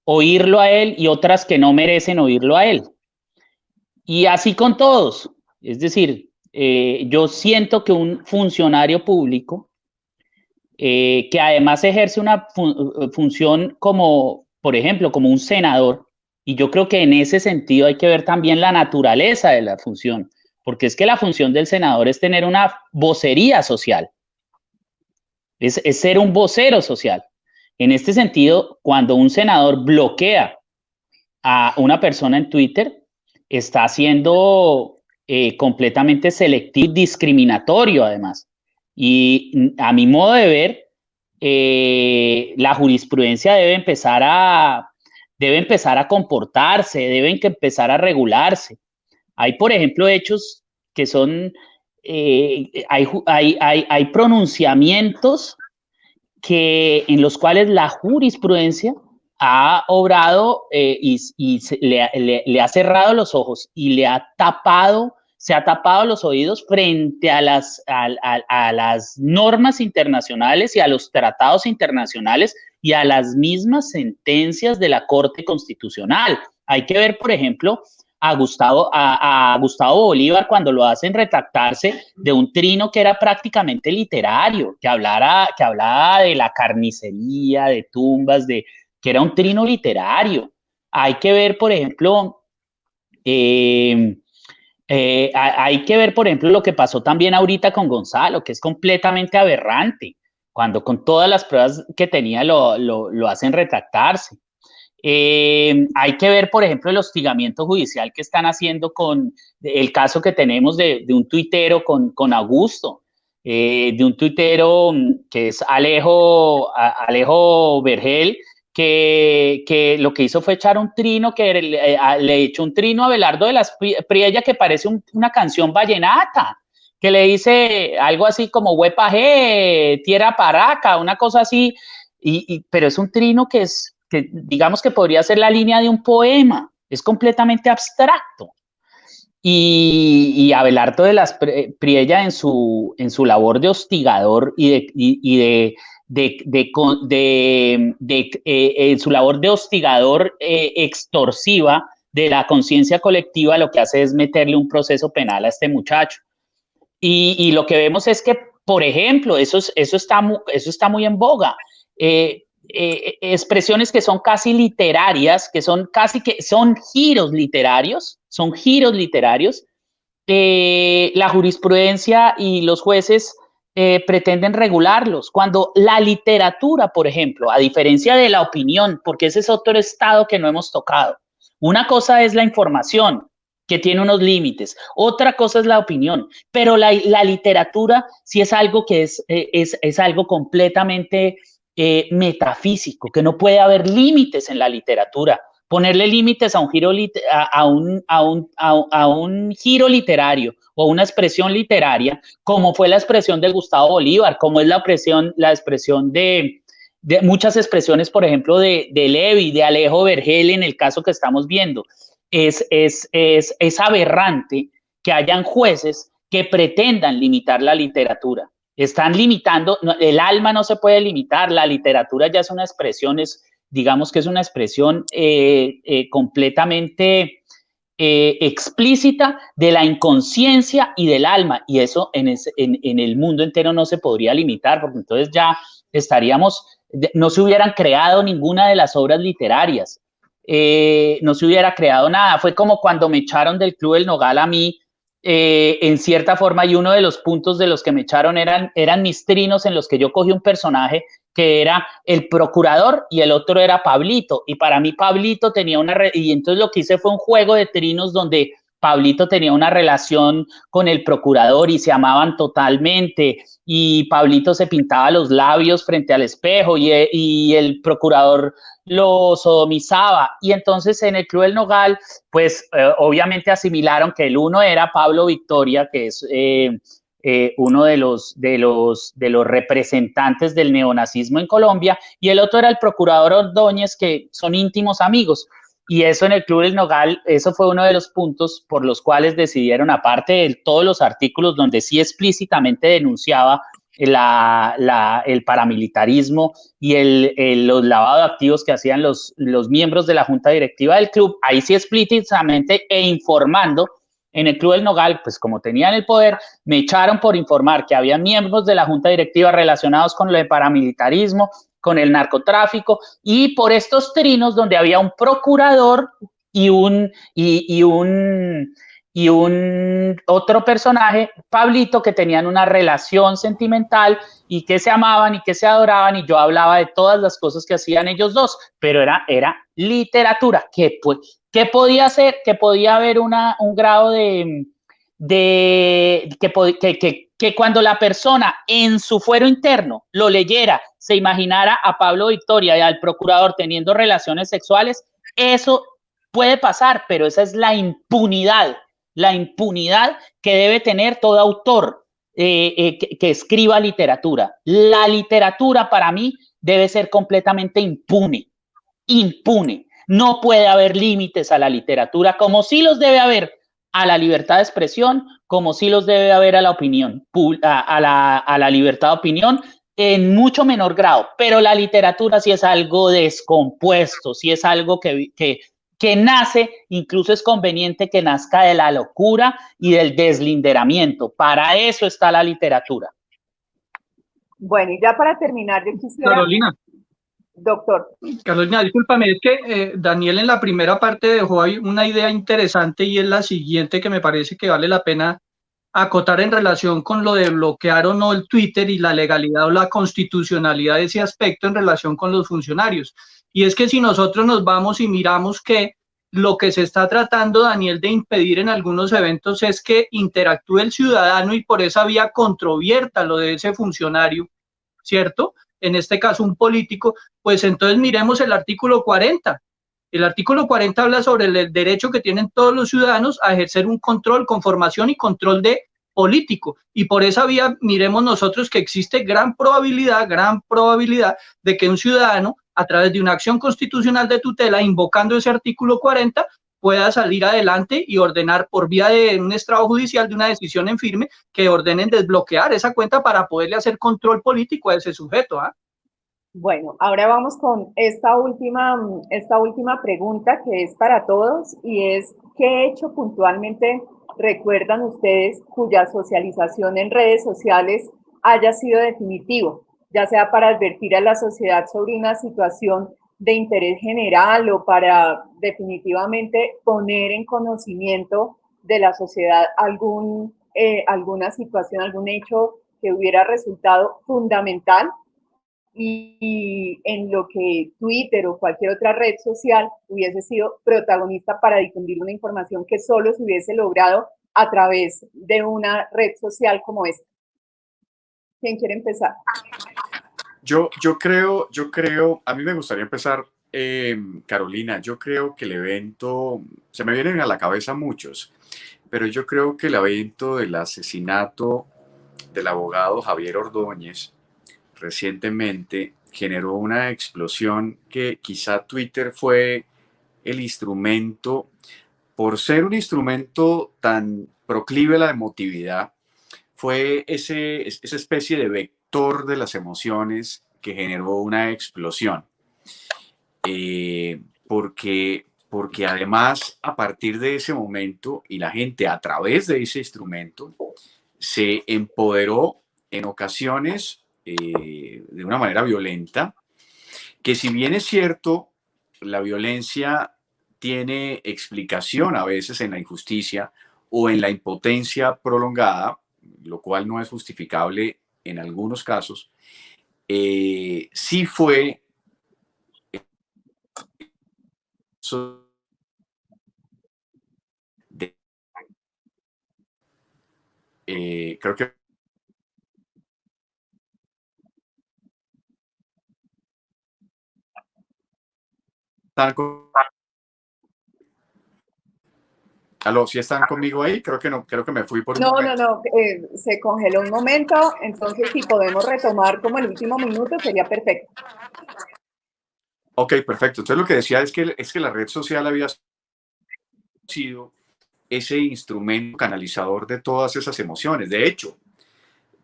oírlo a él y otras que no merecen oírlo a él. Y así con todos. Es decir, yo siento que un funcionario público que además ejerce una función como, por ejemplo, como un senador, y yo creo que en ese sentido hay que ver también la naturaleza de la función, porque es que la función del senador es tener una vocería social, es ser un vocero social. En este sentido, cuando un senador bloquea a una persona en Twitter, está siendo completamente selectivo y discriminatorio además. Y a mi modo de ver, la jurisprudencia debe empezar a comportarse, deben que empezar a regularse. Hay, por ejemplo, hechos que son, hay pronunciamientos en los cuales la jurisprudencia ha obrado y le ha cerrado los ojos y se ha tapado los oídos frente a las normas internacionales y a los tratados internacionales y a las mismas sentencias de la Corte Constitucional. Hay que ver, por ejemplo, a Gustavo Bolívar cuando lo hacen retractarse de un trino que era prácticamente literario, que hablaba de la carnicería, de tumbas, que era un trino literario. Hay que ver, por ejemplo, lo que pasó también ahorita con Gonzalo, que es completamente aberrante, cuando con todas las pruebas que tenía lo hacen retractarse. Hay que ver, por ejemplo, el hostigamiento judicial que están haciendo con el caso que tenemos de un tuitero con Augusto, de un tuitero que es Alejo Vergel, que lo que hizo fue echar un trino, que le echó un trino a Abelardo de las Priella, que parece una canción vallenata, que le dice algo así como huepa G, tierra paraca, una cosa así, pero es un trino que digamos que podría ser la línea de un poema, es completamente abstracto. Y Abelardo de las Priella en su labor de hostigador en su labor de hostigador extorsiva de la conciencia colectiva, lo que hace es meterle un proceso penal a este muchacho. Y lo que vemos es que, por ejemplo, eso está muy en boga. Expresiones que son casi literarias, que son giros literarios, la jurisprudencia y los jueces pretenden regularlos, cuando la literatura, por ejemplo, a diferencia de la opinión, porque ese es otro estado que no hemos tocado, una cosa es la información, que tiene unos límites, otra cosa es la opinión, pero la literatura sí es algo que es algo completamente metafísico, que no puede haber límites en la literatura. Ponerle límites a un giro literario o una expresión literaria, como fue la expresión de Gustavo Bolívar, como es la expresión de muchas expresiones, por ejemplo, de Levi, de Alejo Vergel, en el caso que estamos viendo. Es aberrante que hayan jueces que pretendan limitar la literatura. Están limitando, el alma no se puede limitar, la literatura ya es una expresión, digamos que es una expresión completamente explícita de la inconsciencia y del alma, y eso en el mundo entero no se podría limitar, porque entonces ya no se hubieran creado ninguna de las obras literarias, no se hubiera creado nada. Fue como cuando me echaron del Club del Nogal a mí, en cierta forma, y uno de los puntos de los que me echaron eran mis trinos en los que yo cogí un personaje que era el procurador y el otro era Pablito, y para mí Pablito tenía y entonces lo que hice fue un juego de trinos donde Pablito tenía una relación con el procurador y se amaban totalmente, y Pablito se pintaba los labios frente al espejo y el procurador lo sodomizaba, y entonces en el Club del Nogal pues obviamente asimilaron que el uno era Pablo Victoria, que es uno de los representantes del neonazismo en Colombia, y el otro era el procurador Ordóñez, que son íntimos amigos. Y eso en el Club del Nogal, eso fue uno de los puntos por los cuales decidieron, aparte de todos los artículos donde sí explícitamente denunciaba el paramilitarismo y los lavados de activos que hacían los miembros de la junta directiva del club, ahí sí explícitamente informando. En el Club del Nogal, pues como tenían el poder, me echaron por informar que había miembros de la junta directiva relacionados con el paramilitarismo, con el narcotráfico, y por estos trinos donde había un procurador y un otro personaje, Pablito, que tenían una relación sentimental y que se amaban y que se adoraban, y yo hablaba de todas las cosas que hacían ellos dos, pero era literatura, que podía ser, que podía haber un grado que cuando la persona en su fuero interno lo leyera, se imaginara a Pablo Victoria y al procurador teniendo relaciones sexuales, eso puede pasar, pero esa es la impunidad que debe tener todo autor que escriba literatura. La literatura para mí debe ser completamente impune. No puede haber límites a la literatura, como sí los debe haber a la libertad de expresión, como sí los debe haber a la opinión, a la libertad de opinión, en mucho menor grado. Pero la literatura sí es algo descompuesto, sí es algo que nace, incluso es conveniente que nazca de la locura y del deslinderamiento. Para eso está la literatura. Bueno, y ya para terminar, yo quisiera... Carolina. Doctor. Carolina, discúlpame, es que Daniel en la primera parte dejó ahí una idea interesante, y es la siguiente que me parece que vale la pena acotar en relación con lo de bloquear o no el Twitter y la legalidad o la constitucionalidad de ese aspecto en relación con los funcionarios. Y es que si nosotros nos vamos y miramos que lo que se está tratando, Daniel, de impedir en algunos eventos es que interactúe el ciudadano y por esa vía controvierta lo de ese funcionario, ¿cierto? En este caso un político, pues entonces miremos el artículo 40. El artículo 40 habla sobre el derecho que tienen todos los ciudadanos a ejercer un control, conformación y control de político. Y por esa vía miremos nosotros que existe gran probabilidad de que un ciudadano, a través de una acción constitucional de tutela, invocando ese artículo 40, pueda salir adelante y ordenar por vía de un estrado judicial, de una decisión en firme, que ordenen desbloquear esa cuenta para poderle hacer control político a ese sujeto. Bueno, ahora vamos con esta última pregunta que es para todos y es, ¿qué hecho puntualmente recuerdan ustedes cuya socialización en redes sociales haya sido definitivo, ya sea para advertir a la sociedad sobre una situación de interés general o para definitivamente poner en conocimiento de la sociedad alguna situación, algún hecho que hubiera resultado fundamental y en lo que Twitter o cualquier otra red social hubiese sido protagonista para difundir una información que solo se hubiese logrado a través de una red social como esta? ¿Quién quiere empezar? Yo creo, a mí me gustaría empezar, Carolina. Yo creo que el evento, se me vienen a la cabeza muchos, pero yo creo que el evento del asesinato del abogado Javier Ordóñez recientemente generó una explosión que quizá Twitter fue el instrumento, por ser un instrumento tan proclive a la emotividad, fue esa especie de vector de las emociones que generó una explosión. Porque además a partir de ese momento y la gente a través de ese instrumento se empoderó en ocasiones de una manera violenta, que si bien es cierto, la violencia tiene explicación a veces en la injusticia o en la impotencia prolongada, lo cual no es justificable en algunos casos, sí fue creo que ¿Aló? ¿Sí están conmigo ahí? Creo que no, creo que me fui por un momento. No, se congeló un momento, entonces si podemos retomar como el último minuto sería perfecto. Ok, perfecto. Entonces lo que decía es que la red social había sido ese instrumento canalizador de todas esas emociones. De hecho,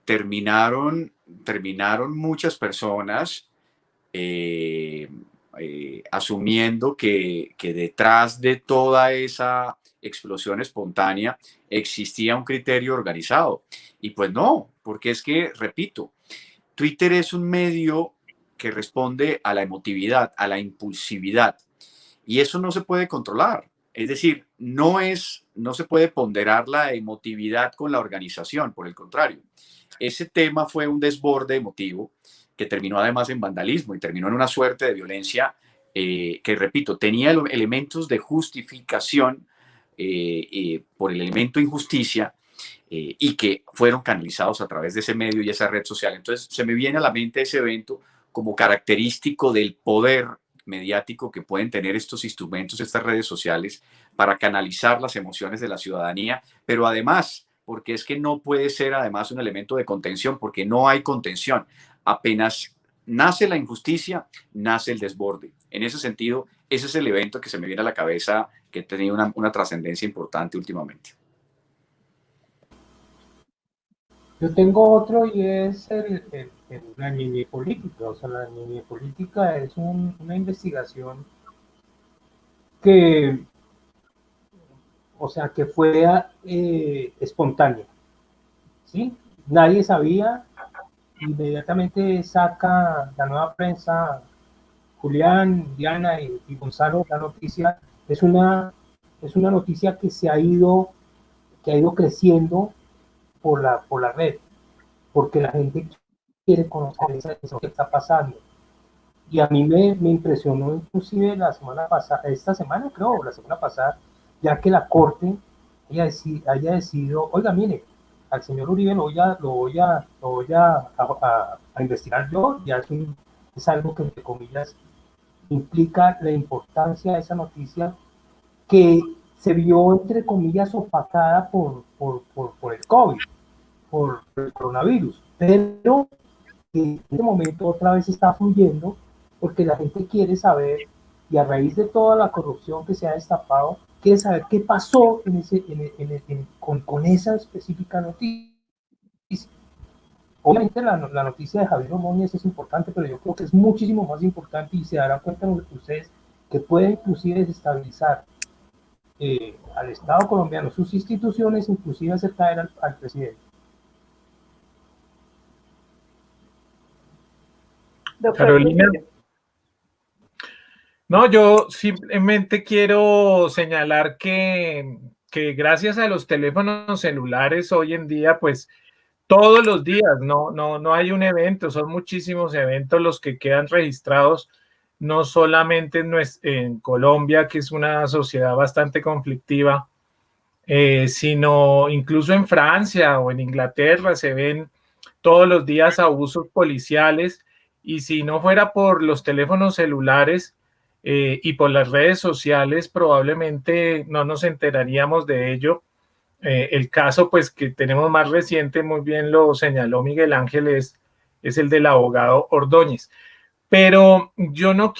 terminaron muchas personas asumiendo que detrás de toda esa explosión espontánea existía un criterio organizado. Y pues no, porque es que, repito, Twitter es un medio que responde a la emotividad, a la impulsividad, y eso no se puede controlar. Es decir, no se puede ponderar la emotividad con la organización, por el contrario. Ese tema fue un desborde emotivo que terminó además en vandalismo y terminó en una suerte de violencia que, repito, tenía elementos de justificación por el elemento injusticia y que fueron canalizados a través de ese medio y esa red social. Entonces se me viene a la mente ese evento como característico del poder mediático que pueden tener estos instrumentos, estas redes sociales, para canalizar las emociones de la ciudadanía, pero además, porque es que no puede ser además un elemento de contención, porque no hay contención. Apenas nace la injusticia, nace el desborde. En ese sentido, ese es el evento que se me viene a la cabeza, que ha tenido una trascendencia importante últimamente. Yo tengo otro y es la niñez política. O sea, la niñez política es una investigación que, o sea, que fue espontánea, ¿sí? Nadie sabía, inmediatamente saca la Nueva Prensa, Julián, Diana y Gonzalo, la noticia. Es una noticia que ha ido creciendo por la red, porque la gente quiere conocer eso que está pasando. Y a mí me impresionó inclusive la semana pasada, esta semana creo, la semana pasada, ya que la Corte haya decidido, oiga, mire, al señor Uribe lo voy a investigar yo, ya es algo que, entre comillas, implica la importancia de esa noticia que se vio, entre comillas, opacada por el COVID, por el coronavirus, pero que en este momento otra vez está fluyendo porque la gente quiere saber, y a raíz de toda la corrupción que se ha destapado, quiere saber qué pasó con esa específica noticia. Obviamente la noticia de Javier Ordóñez es importante, pero yo creo que es muchísimo más importante, y se darán cuenta ustedes que puede inclusive desestabilizar al Estado colombiano, sus instituciones, inclusive acercar al presidente. Carolina. No, yo simplemente quiero señalar que gracias a los teléfonos celulares hoy en día, pues todos los días, no hay un evento, son muchísimos eventos los que quedan registrados, no solamente en Colombia, que es una sociedad bastante conflictiva, sino incluso en Francia o en Inglaterra se ven todos los días abusos policiales, y si no fuera por los teléfonos celulares y por las redes sociales, probablemente no nos enteraríamos de ello. El caso pues que tenemos más reciente, muy bien lo señaló Miguel Ángel, es el del abogado Ordóñez. Pero yo no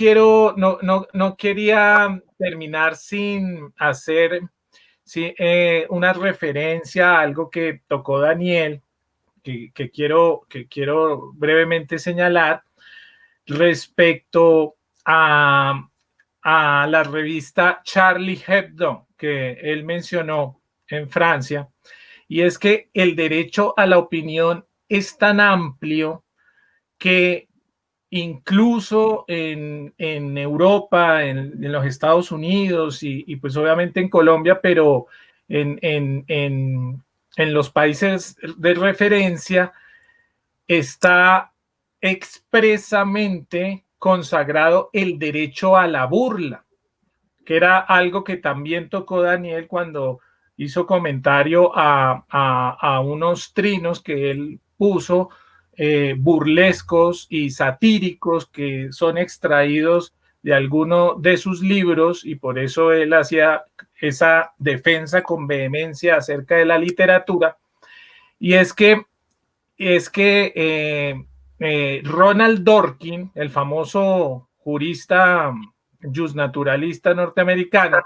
quería terminar sin hacer una referencia a algo que tocó Daniel, que quiero brevemente señalar respecto a la revista Charlie Hebdo que él mencionó en Francia, y es que el derecho a la opinión es tan amplio que incluso en Europa, en los Estados Unidos y pues obviamente en Colombia, pero en los países de referencia está expresamente consagrado el derecho a la burla, que era algo que también tocó Daniel cuando hizo comentario a unos trinos que él puso, burlescos y satíricos, que son extraídos de alguno de sus libros, y por eso él hacía esa defensa con vehemencia acerca de la literatura. Y es que Ronald Dworkin, el famoso jurista justnaturalista norteamericano,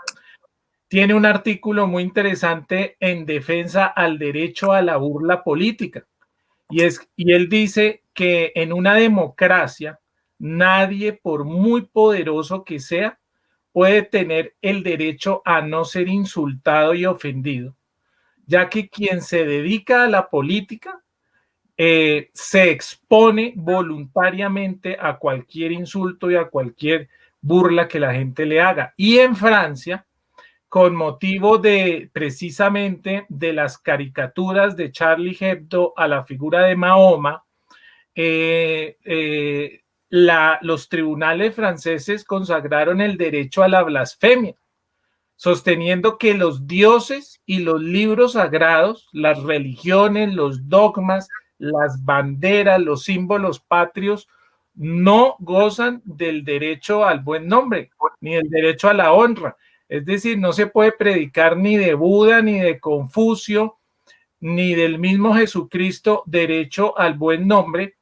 tiene un artículo muy interesante en defensa al derecho a la burla política. Y él dice que en una democracia nadie, por muy poderoso que sea, puede tener el derecho a no ser insultado y ofendido, ya que quien se dedica a la política se expone voluntariamente a cualquier insulto y a cualquier burla que la gente le haga. Y en Francia, con motivo de precisamente de las caricaturas de Charlie Hebdo a la figura de Mahoma, los tribunales franceses consagraron el derecho a la blasfemia, sosteniendo que los dioses y los libros sagrados, las religiones, los dogmas, las banderas, los símbolos patrios, no gozan del derecho al buen nombre, ni del derecho a la honra. Es decir, no se puede predicar ni de Buda, ni de Confucio, ni del mismo Jesucristo derecho al buen nombre.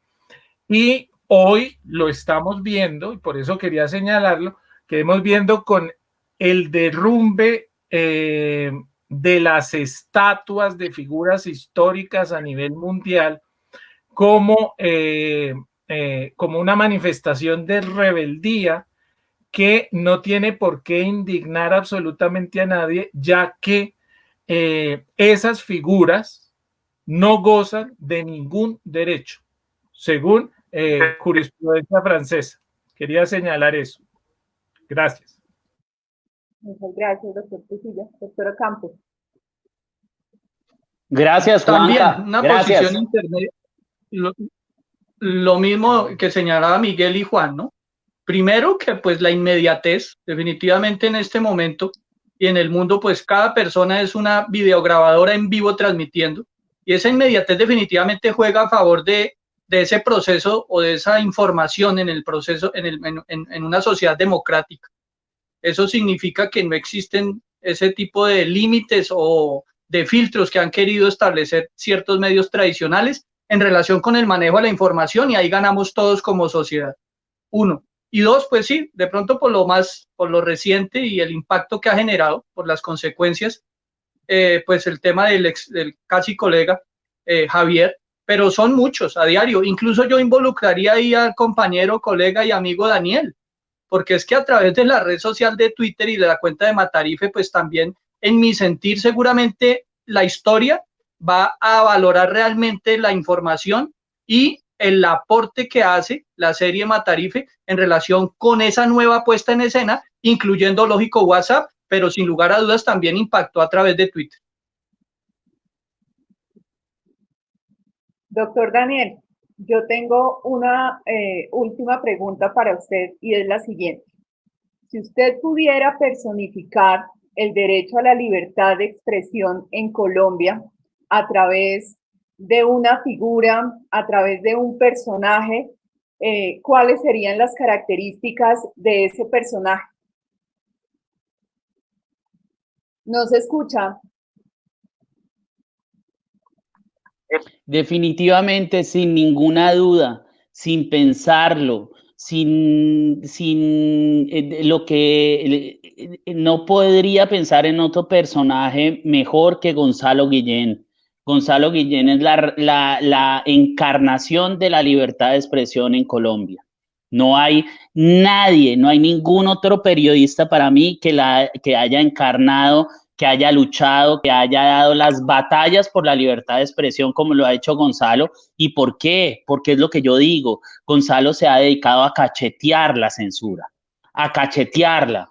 Y hoy lo estamos viendo, y por eso quería señalarlo, que estamos viendo con el derrumbe de las estatuas de figuras históricas a nivel mundial como una manifestación de rebeldía que no tiene por qué indignar absolutamente a nadie, ya que esas figuras no gozan de ningún derecho, según jurisprudencia francesa. Quería señalar eso. Gracias. Muchas gracias, doctor Pesilla. Doctora Campos. Gracias, También Juanca. una Gracias. posición intermedia. Lo mismo que señalaba Miguel y Juan, ¿no? Primero que pues la inmediatez, definitivamente en este momento y en el mundo, pues cada persona es una videograbadora en vivo transmitiendo, y esa inmediatez definitivamente juega a favor de ese proceso o de esa información en el proceso, en una sociedad democrática. Eso significa que no existen ese tipo de límites o de filtros que han querido establecer ciertos medios tradicionales en relación con el manejo de la información, y ahí ganamos todos como sociedad. Uno. Y dos, pues sí, de pronto por lo reciente y el impacto que ha generado, por las consecuencias, pues el tema del casi colega Javier, pero son muchos a diario. Incluso yo involucraría ahí al compañero, colega y amigo Daniel, porque es que a través de la red social de Twitter y de la cuenta de Matarife, pues también, en mi sentir, seguramente la historia va a valorar realmente la información y el aporte que hace la serie Matarife en relación con esa nueva puesta en escena, incluyendo, lógico, WhatsApp, pero sin lugar a dudas también impactó a través de Twitter. Doctor Daniel, yo tengo una última pregunta para usted, y es la siguiente. Si usted pudiera personificar el derecho a la libertad de expresión en Colombia a través de una figura, a través de un personaje, ¿cuáles serían las características de ese personaje? ¿No se escucha? Definitivamente, sin ninguna duda, sin pensarlo, sin lo que no podría pensar en otro personaje mejor que Gonzalo Guillén. Gonzalo Guillén es la encarnación de la libertad de expresión en Colombia. No hay nadie, no hay ningún otro periodista para mí que haya encarnado, que haya luchado, que haya dado las batallas por la libertad de expresión como lo ha hecho Gonzalo. ¿Y por qué? Porque es lo que yo digo. Gonzalo se ha dedicado a cachetear la censura, a cachetearla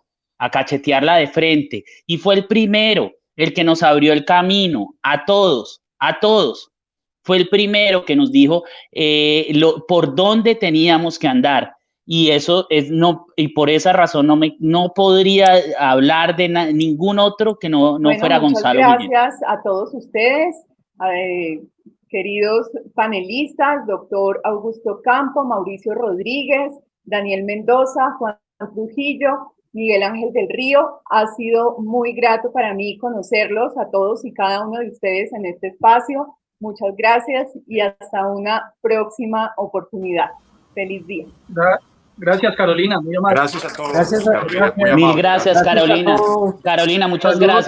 de frente. Y fue el primero, el que nos abrió el camino a todos, a todos. Fue el primero que nos dijo por dónde teníamos que andar. Y eso es y por esa razón no podría hablar de ningún otro que no fuera Gonzalo Guillén. Muchas gracias a todos ustedes, queridos panelistas, doctor Augusto Campo, Mauricio Rodríguez, Daniel Mendoza, Juan Trujillo, Miguel Ángel del Río. Ha sido muy grato para mí conocerlos a todos y cada uno de ustedes en este espacio. Muchas gracias y hasta una próxima oportunidad. Feliz día. Gracias, Carolina. Muy amable. Gracias a todos. Gracias, Carolina, muy Mil amable. Gracias, Carolina. a todos. Carolina, muchas Saludos gracias.